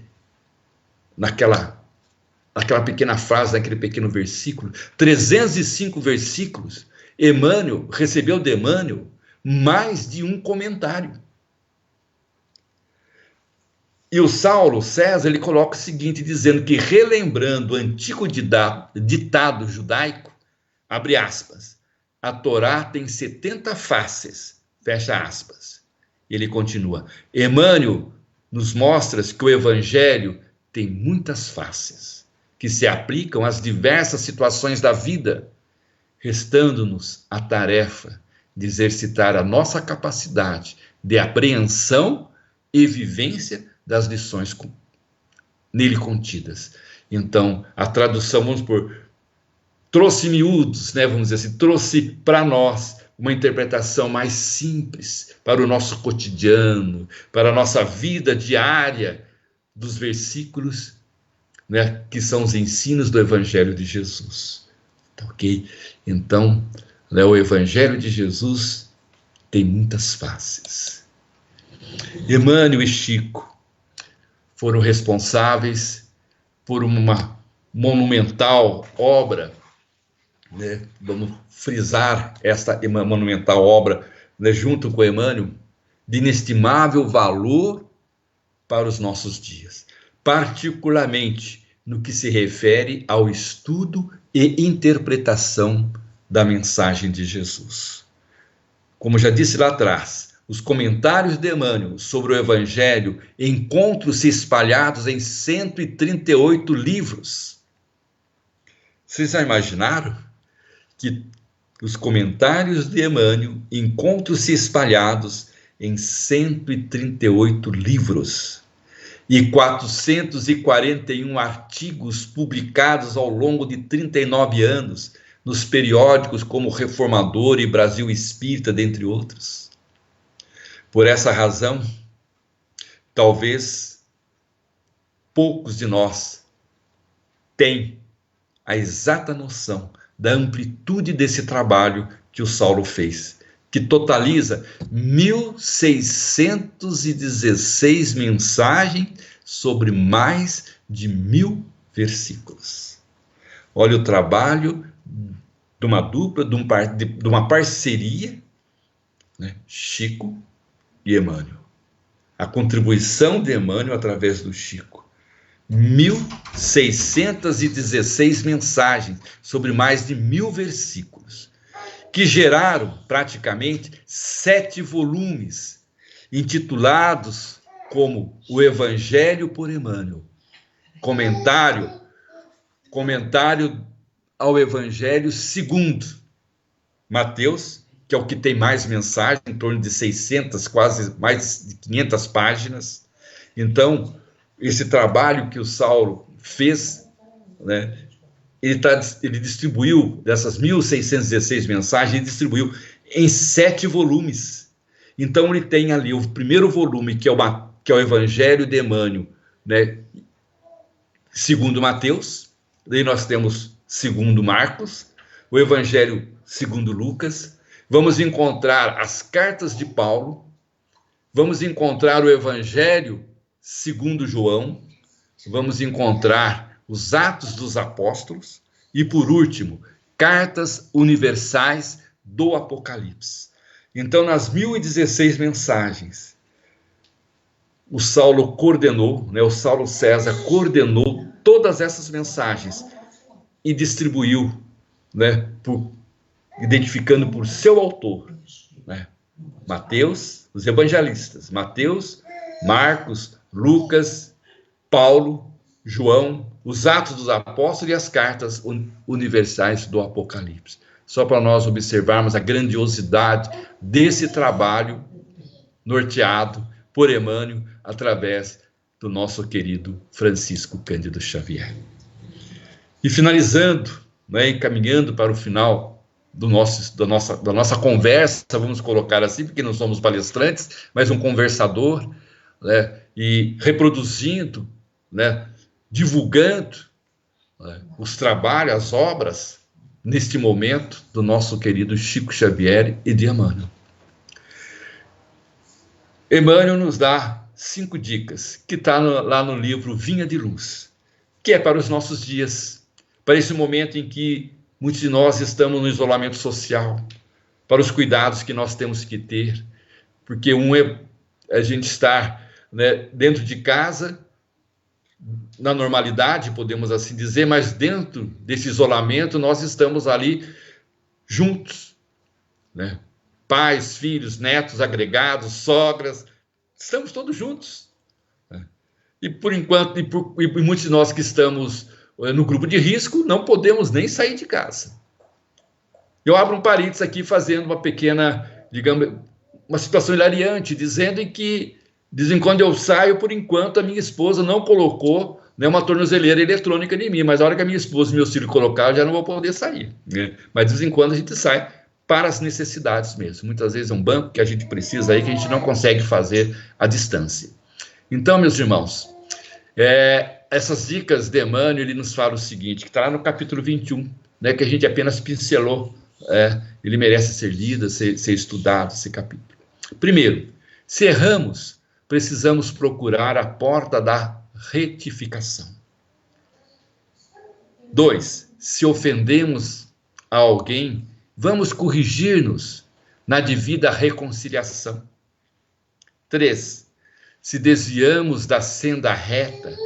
naquela pequena frase, naquele pequeno versículo. 305 versículos. Emmanuel recebeu de Emmanuel mais de um comentário. E o Saulo César, ele coloca o seguinte, dizendo que, relembrando o antigo ditado judaico, abre aspas, a Torá tem 70 faces, fecha aspas. Ele continua, Emmanuel nos mostra que o Evangelho tem muitas faces, que se aplicam às diversas situações da vida, restando-nos a tarefa de exercitar a nossa capacidade de apreensão e vivência das lições nele contidas. Então, a tradução, vamos supor, trouxe miúdos, né, vamos dizer assim, trouxe para nós uma interpretação mais simples para o nosso cotidiano, para a nossa vida diária dos versículos, né, que são os ensinos do Evangelho de Jesus. Tá, ok? Então, né, o Evangelho de Jesus tem muitas faces. Emmanuel e Chico foram responsáveis por uma monumental obra, né, vamos frisar esta monumental obra, né, junto com Emmanuel, de inestimável valor para os nossos dias, particularmente no que se refere ao estudo e interpretação da mensagem de Jesus. Como já disse lá atrás, os comentários de Emmanuel sobre o Evangelho encontram-se espalhados em 138 livros. Vocês já imaginaram que os comentários de Emmanuel encontram-se espalhados em 138 livros e 441 artigos publicados ao longo de 39 anos nos periódicos como Reformador e Brasil Espírita, dentre outros? Por essa razão, talvez poucos de nós têm a exata noção da amplitude desse trabalho que o Saulo fez, que totaliza 1616 mensagens sobre mais de 1000 versículos. Olha o trabalho de uma dupla, de uma parceria, né? Chico e Emmanuel. A contribuição de Emmanuel através do Chico. 1616 mensagens sobre mais de 1000 versículos, que geraram praticamente 7 volumes, intitulados como O Evangelho por Emmanuel, comentário ao Evangelho segundo Mateus, que é o que tem mais mensagens, em torno de 600, quase mais de 500 páginas. Então, esse trabalho que o Saulo fez, né, ele distribuiu, dessas 1.616 mensagens, ele distribuiu em 7 volumes. Então ele tem ali o primeiro volume, que é o Evangelho de Emmanuel, né, segundo Mateus. Daí nós temos segundo Marcos, o Evangelho segundo Lucas. Vamos encontrar as cartas de Paulo. Vamos encontrar o Evangelho segundo João. Vamos encontrar os Atos dos Apóstolos. E, por último, cartas universais do Apocalipse. Então, nas 1.016 mensagens, o Saulo coordenou, né, o Saulo César coordenou todas essas mensagens e distribuiu, né, identificando por seu autor, né, Mateus, os evangelistas, Mateus, Marcos, Lucas, Paulo, João, os Atos dos Apóstolos e as cartas universais do Apocalipse. Só para nós observarmos a grandiosidade desse trabalho norteado por Emmanuel através do nosso querido Francisco Cândido Xavier. E finalizando, né, encaminhando para o final da nossa conversa, vamos colocar assim, porque não somos palestrantes, mas um conversador, né, e reproduzindo, né, divulgando, né, os trabalhos, as obras, neste momento, do nosso querido Chico Xavier e de Emmanuel. Emmanuel nos dá 5 dicas, que está lá no livro Vinha de Luz, que é para os nossos dias, para esse momento em que muitos de nós estamos no isolamento social, para os cuidados que nós temos que ter, porque é a gente estar, né, dentro de casa, na normalidade, podemos assim dizer, mas dentro desse isolamento nós estamos ali juntos, né? Pais, filhos, netos, agregados, sogras, estamos todos juntos, né? E por enquanto, e muitos de nós que estamos no grupo de risco, não podemos nem sair de casa. Eu abro um parênteses aqui fazendo uma pequena, digamos, uma situação hilariante, dizendo que de vez em quando eu saio, por enquanto a minha esposa não colocou, né, uma tornozeleira eletrônica em mim, mas a hora que a minha esposa e meus filhos colocar, eu já não vou poder sair, né? Mas de vez em quando a gente sai para as necessidades mesmo. Muitas vezes é um banco que a gente precisa aí, que a gente não consegue fazer à distância. Então, meus irmãos, essas dicas de Emmanuel, ele nos fala o seguinte, que está lá no capítulo 21, né, que a gente apenas pincelou, ele merece ser lido, ser estudado, esse capítulo. Primeiro, se erramos, precisamos procurar a porta da retificação. 2, se ofendemos a alguém, vamos corrigir-nos na devida reconciliação. 3, se desviamos da senda reta,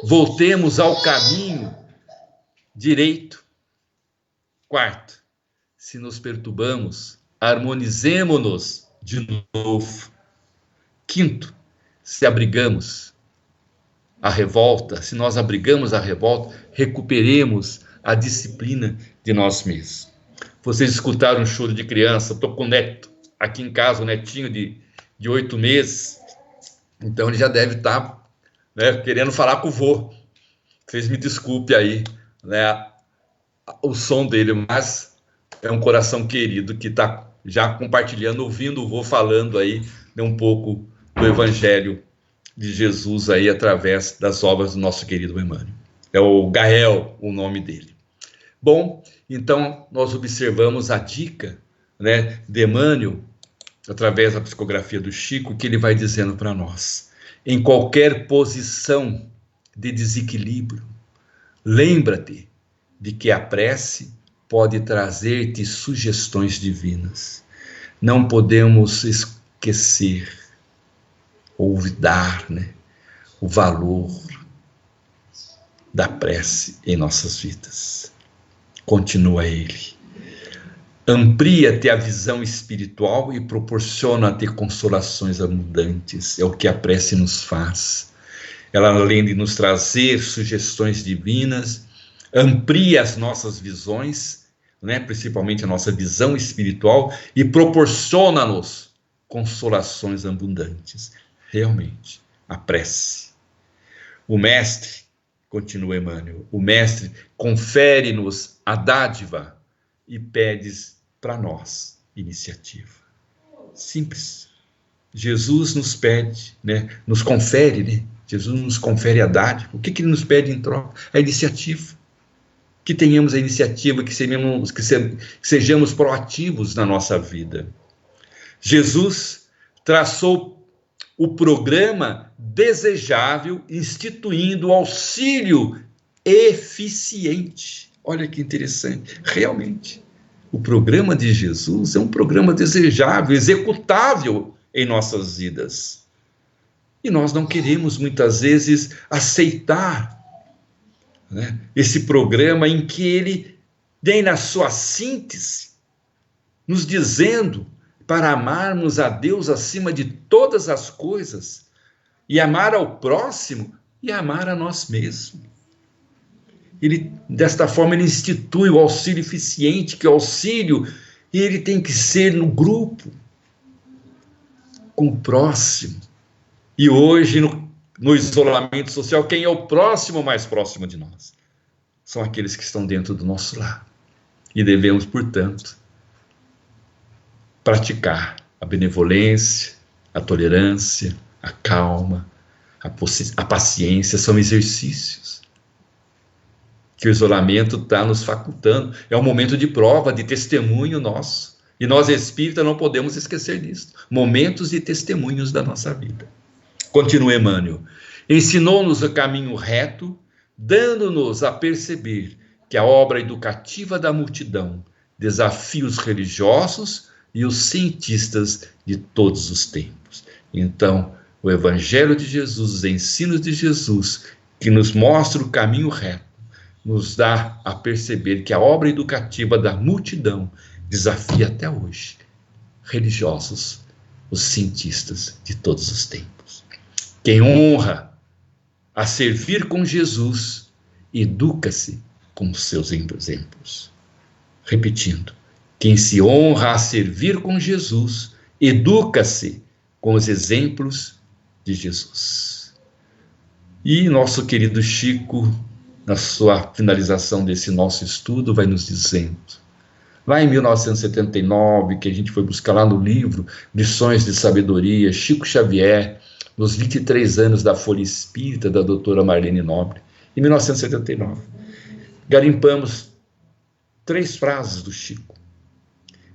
voltemos ao caminho direito. 4, se nos perturbamos, harmonizemo-nos de novo. 5, se abrigamos a revolta, se nós abrigamos a revolta, recuperemos a disciplina de nós mesmos. Vocês escutaram um choro de criança, estou com o neto aqui em casa, o netinho de 8 meses, então ele já deve estar, né, querendo falar com o vô. Vocês me desculpem aí, né, o som dele, mas é um coração querido que está já compartilhando, ouvindo o vô falando aí, né, um pouco do Evangelho de Jesus aí através das obras do nosso querido Emmanuel. É o Gael, o nome dele. Bom, então nós observamos a dica, né, de Emmanuel, através da psicografia do Chico, que ele vai dizendo para nós: em qualquer posição de desequilíbrio, lembra-te de que a prece pode trazer-te sugestões divinas. Não podemos esquecer, olvidar, né, o valor da prece em nossas vidas. Continua ele: amplia-te a visão espiritual e proporciona-te consolações abundantes. É o que a prece nos faz. Ela, além de nos trazer sugestões divinas, amplia as nossas visões, né, principalmente a nossa visão espiritual, e proporciona-nos consolações abundantes. Realmente, a prece. O mestre, continua Emmanuel, o Mestre confere-nos a dádiva e pedes para nós iniciativa. Simples. Jesus nos pede, né? Nos confere, né? Jesus nos confere a dádiva. O que ele nos pede em troca? A iniciativa. Que tenhamos a iniciativa, que sejamos proativos na nossa vida. Jesus traçou o programa desejável, instituindo o auxílio eficiente. Olha que interessante. Realmente, o programa de Jesus é um programa desejável, executável em nossas vidas. E nós não queremos, muitas vezes, aceitar, né, esse programa em que ele tem na sua síntese, nos dizendo para amarmos a Deus acima de todas as coisas, e amar ao próximo e amar a nós mesmos. Desta forma, ele institui o auxílio eficiente, que o auxílio, ele tem que ser no grupo, com o próximo. E hoje, no isolamento social, quem é o próximo mais próximo de nós? São aqueles que estão dentro do nosso lar. E devemos, portanto, praticar a benevolência, a tolerância, a calma, a paciência. São exercícios que o isolamento está nos facultando. É um momento de prova, de testemunho nosso. E nós, espíritas, não podemos esquecer disso. Momentos de testemunhos da nossa vida. Continua Emmanuel. Ensinou-nos o caminho reto, dando-nos a perceber que a obra educativa da multidão desafia os religiosos e os cientistas de todos os tempos. Então, o Evangelho de Jesus, os ensinos de Jesus, que nos mostra o caminho reto, nos dá a perceber que a obra educativa da multidão desafia até hoje religiosos, os cientistas de todos os tempos. Quem honra a servir com Jesus, educa-se com os seus exemplos. Repetindo, quem se honra a servir com Jesus, educa-se com os exemplos de Jesus. E nosso querido Chico, na sua finalização desse nosso estudo, vai nos dizendo, lá em 1979, que a gente foi buscar lá no livro Lições de Sabedoria, Chico Xavier, nos 23 anos da Folha Espírita, da doutora Marlene Nobre, em 1979, garimpamos 3 frases do Chico.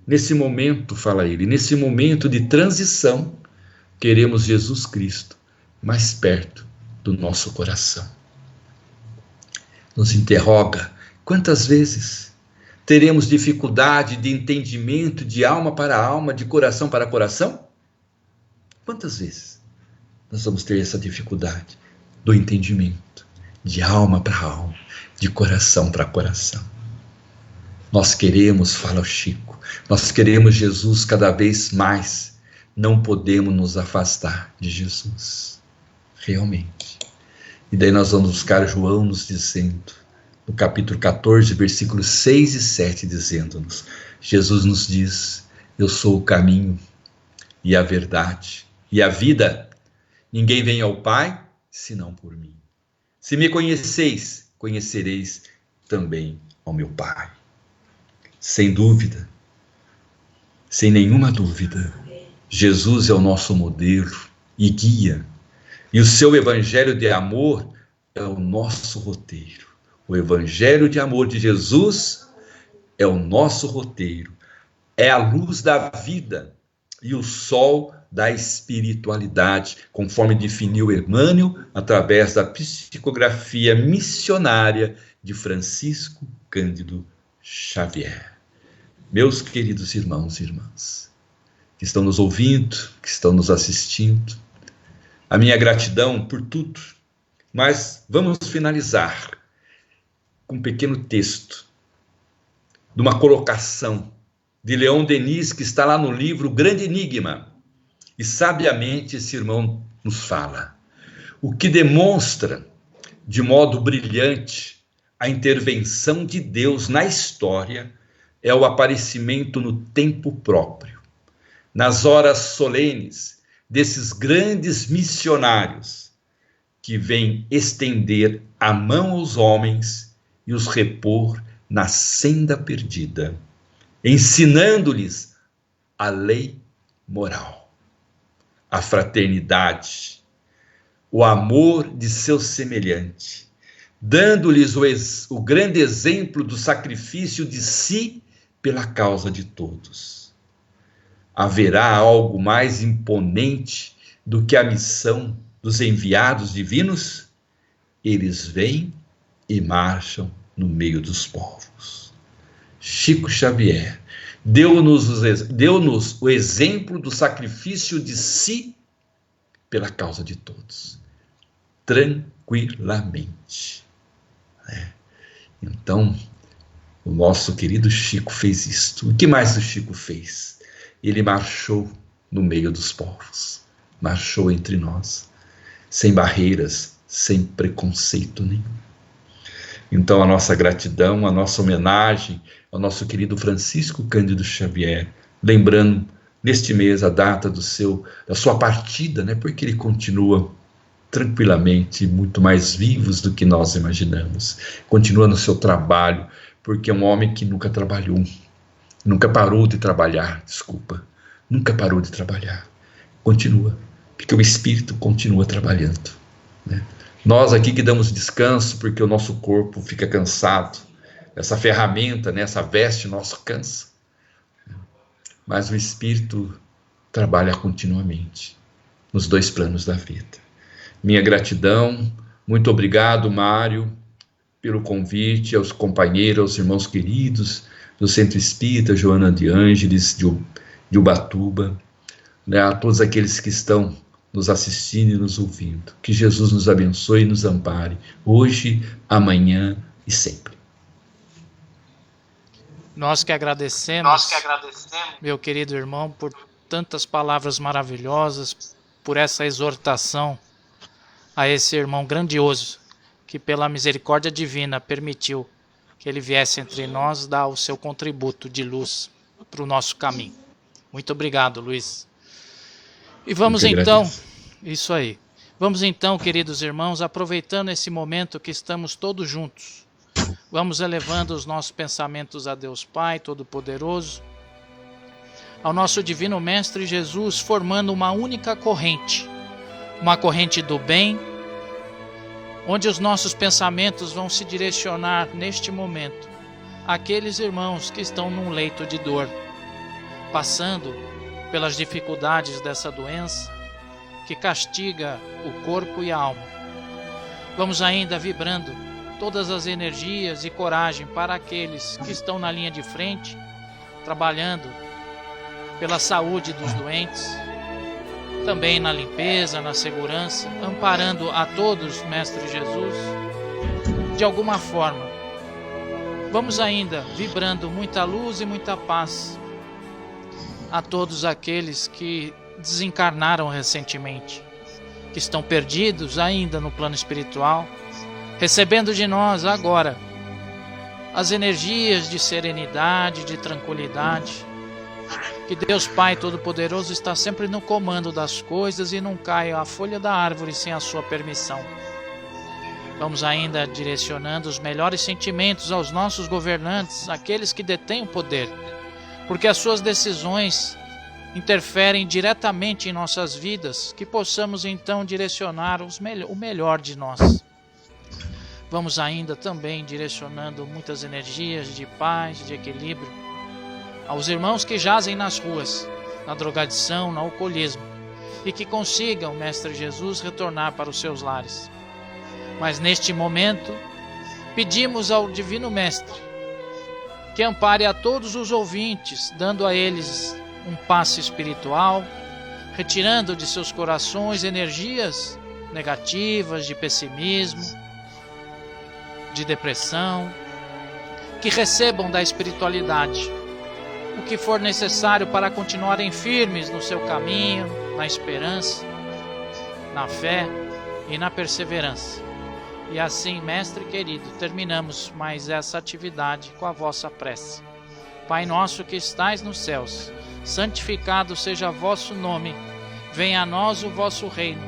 Nesse momento, fala ele, nesse momento de transição, queremos Jesus Cristo mais perto do nosso coração. Nos interroga, quantas vezes teremos dificuldade de entendimento de alma para alma, de coração para coração? Quantas vezes nós vamos ter essa dificuldade do entendimento, de alma para alma, de coração para coração? Nós queremos, fala o Chico, nós queremos Jesus cada vez mais, não podemos nos afastar de Jesus, realmente. E daí nós vamos buscar João nos dizendo, no capítulo 14, versículos 6 e 7, dizendo-nos, Jesus nos diz, eu sou o caminho e a verdade e a vida, ninguém vem ao Pai, senão por mim. Se me conheceis, conhecereis também ao meu Pai. Sem dúvida, sem nenhuma dúvida, Jesus é o nosso modelo e guia, e o seu evangelho de amor é o nosso roteiro. O evangelho de amor de Jesus é o nosso roteiro, é a luz da vida e o sol da espiritualidade, conforme definiu Emmanuel através da psicografia missionária de Francisco Cândido Xavier. Meus queridos irmãos e irmãs, que estão nos ouvindo, que estão nos assistindo, a minha gratidão por tudo, mas vamos finalizar com um pequeno texto de uma colocação de Leon Denis, que está lá no livro Grande Enigma, e sabiamente esse irmão nos fala, o que demonstra de modo brilhante a intervenção de Deus na história é o aparecimento no tempo próprio, nas horas solenes desses grandes missionários que vem estender a mão aos homens e os repor na senda perdida, ensinando-lhes a lei moral, a fraternidade, o amor de seu semelhante, dando-lhes o grande exemplo do sacrifício de si pela causa de todos. Haverá algo mais imponente do que a missão dos enviados divinos? Eles vêm e marcham no meio dos povos. Chico Xavier deu-nos o exemplo do sacrifício de si pela causa de todos, tranquilamente. Então, o nosso querido Chico fez isto. O que mais o Chico fez? Ele marchou no meio dos povos, marchou entre nós, sem barreiras, sem preconceito nenhum. Então, a nossa gratidão, a nossa homenagem ao nosso querido Francisco Cândido Xavier, lembrando neste mês a data da sua partida, porque ele continua tranquilamente, muito mais vivos do que nós imaginamos. Continua no seu trabalho, porque é um homem que nunca trabalhou, nunca parou de trabalhar, nunca parou de trabalhar. Continua, porque o Espírito continua trabalhando, Nós aqui que damos descanso, porque o nosso corpo fica cansado, essa ferramenta, essa veste nosso cansa, mas o Espírito trabalha continuamente, nos dois planos da vida. Minha gratidão, muito obrigado, Mário, pelo convite, aos companheiros, aos irmãos queridos do Centro Espírita Joana de Ângeles, de Ubatuba, a todos aqueles que estão nos assistindo e nos ouvindo. Que Jesus nos abençoe e nos ampare, hoje, amanhã e sempre. Nós que agradecemos, meu querido irmão, por tantas palavras maravilhosas, por essa exortação a esse irmão grandioso, que pela misericórdia divina permitiu que ele viesse entre nós dar o seu contributo de luz para o nosso caminho. Muito obrigado, Luiz. E vamos então, isso aí. Vamos então, queridos irmãos, aproveitando esse momento que estamos todos juntos, vamos elevando os nossos pensamentos a Deus Pai Todo-Poderoso, ao nosso Divino Mestre Jesus, formando uma única corrente, uma corrente do bem, onde os nossos pensamentos vão se direcionar neste momento àqueles irmãos que estão num leito de dor, passando pelas dificuldades dessa doença que castiga o corpo e a alma. Vamos ainda vibrando todas as energias e coragem para aqueles que estão na linha de frente, trabalhando pela saúde dos doentes, também na limpeza, na segurança, amparando a todos, Mestre Jesus, de alguma forma. Vamos ainda vibrando muita luz e muita paz a todos aqueles que desencarnaram recentemente, que estão perdidos ainda no plano espiritual, recebendo de nós agora as energias de serenidade, de tranquilidade, que Deus Pai Todo-Poderoso está sempre no comando das coisas e não cai a folha da árvore sem a sua permissão. Vamos ainda direcionando os melhores sentimentos aos nossos governantes, aqueles que detêm o poder, porque as suas decisões interferem diretamente em nossas vidas, que possamos então direcionar o melhor de nós. Vamos ainda também direcionando muitas energias de paz, de equilíbrio, aos irmãos que jazem nas ruas, na drogadição, no alcoolismo, e que consigam, Mestre Jesus, retornar para os seus lares. Mas neste momento, pedimos ao Divino Mestre que ampare a todos os ouvintes, dando a eles um passe espiritual, retirando de seus corações energias negativas, de pessimismo, de depressão, que recebam da espiritualidade o que for necessário para continuarem firmes no seu caminho, na esperança, na fé e na perseverança. E assim, Mestre querido, terminamos mais essa atividade com a vossa prece. Pai nosso que estais nos céus, santificado seja vosso nome, venha a nós o vosso reino,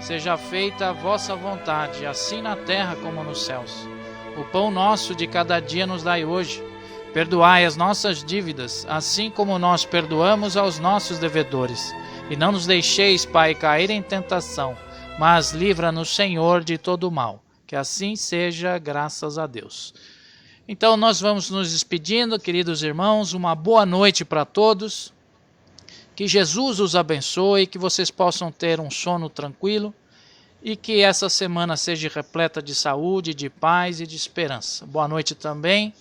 seja feita a vossa vontade, assim na terra como nos céus. O pão nosso de cada dia nos dai hoje. Perdoai as nossas dívidas, assim como nós perdoamos aos nossos devedores. E não nos deixeis, Pai, cair em tentação, mas livra-nos, Senhor, de todo mal. Que assim seja, graças a Deus. Então nós vamos nos despedindo, queridos irmãos. Uma boa noite para todos. Que Jesus os abençoe, que vocês possam ter um sono tranquilo e que essa semana seja repleta de saúde, de paz e de esperança. Boa noite também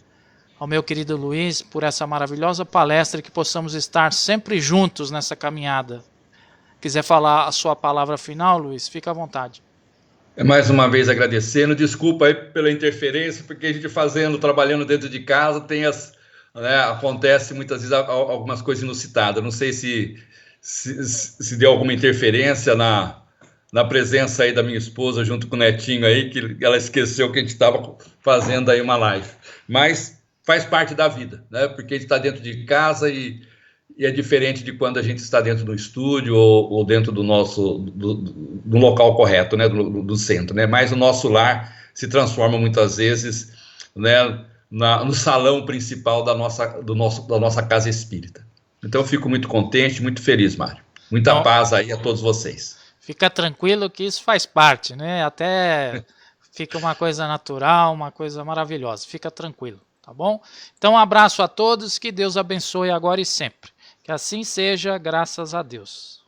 ao meu querido Luiz por essa maravilhosa palestra e que possamos estar sempre juntos nessa caminhada. Quiser falar a sua palavra final, Luiz, fica à vontade. Mais uma vez agradecendo, desculpa aí pela interferência, porque a gente trabalhando dentro de casa, acontece muitas vezes algumas coisas inusitadas. Não sei se deu alguma interferência na presença aí da minha esposa junto com o netinho aí, que ela esqueceu que a gente estava fazendo aí uma live. Mas faz parte da vida, né? Porque a gente está dentro de casa e é diferente de quando a gente está dentro do estúdio ou dentro do local correto, né? Do centro, né? Mas o nosso lar se transforma muitas vezes, né? No salão principal da nossa casa espírita. Então eu fico muito contente, muito feliz, Mário. Muita paz aí a todos vocês. Fica tranquilo que isso faz parte, né? Até fica uma coisa natural, uma coisa maravilhosa. Fica tranquilo, tá bom? Então um abraço a todos, que Deus abençoe agora e sempre. Que assim seja, graças a Deus.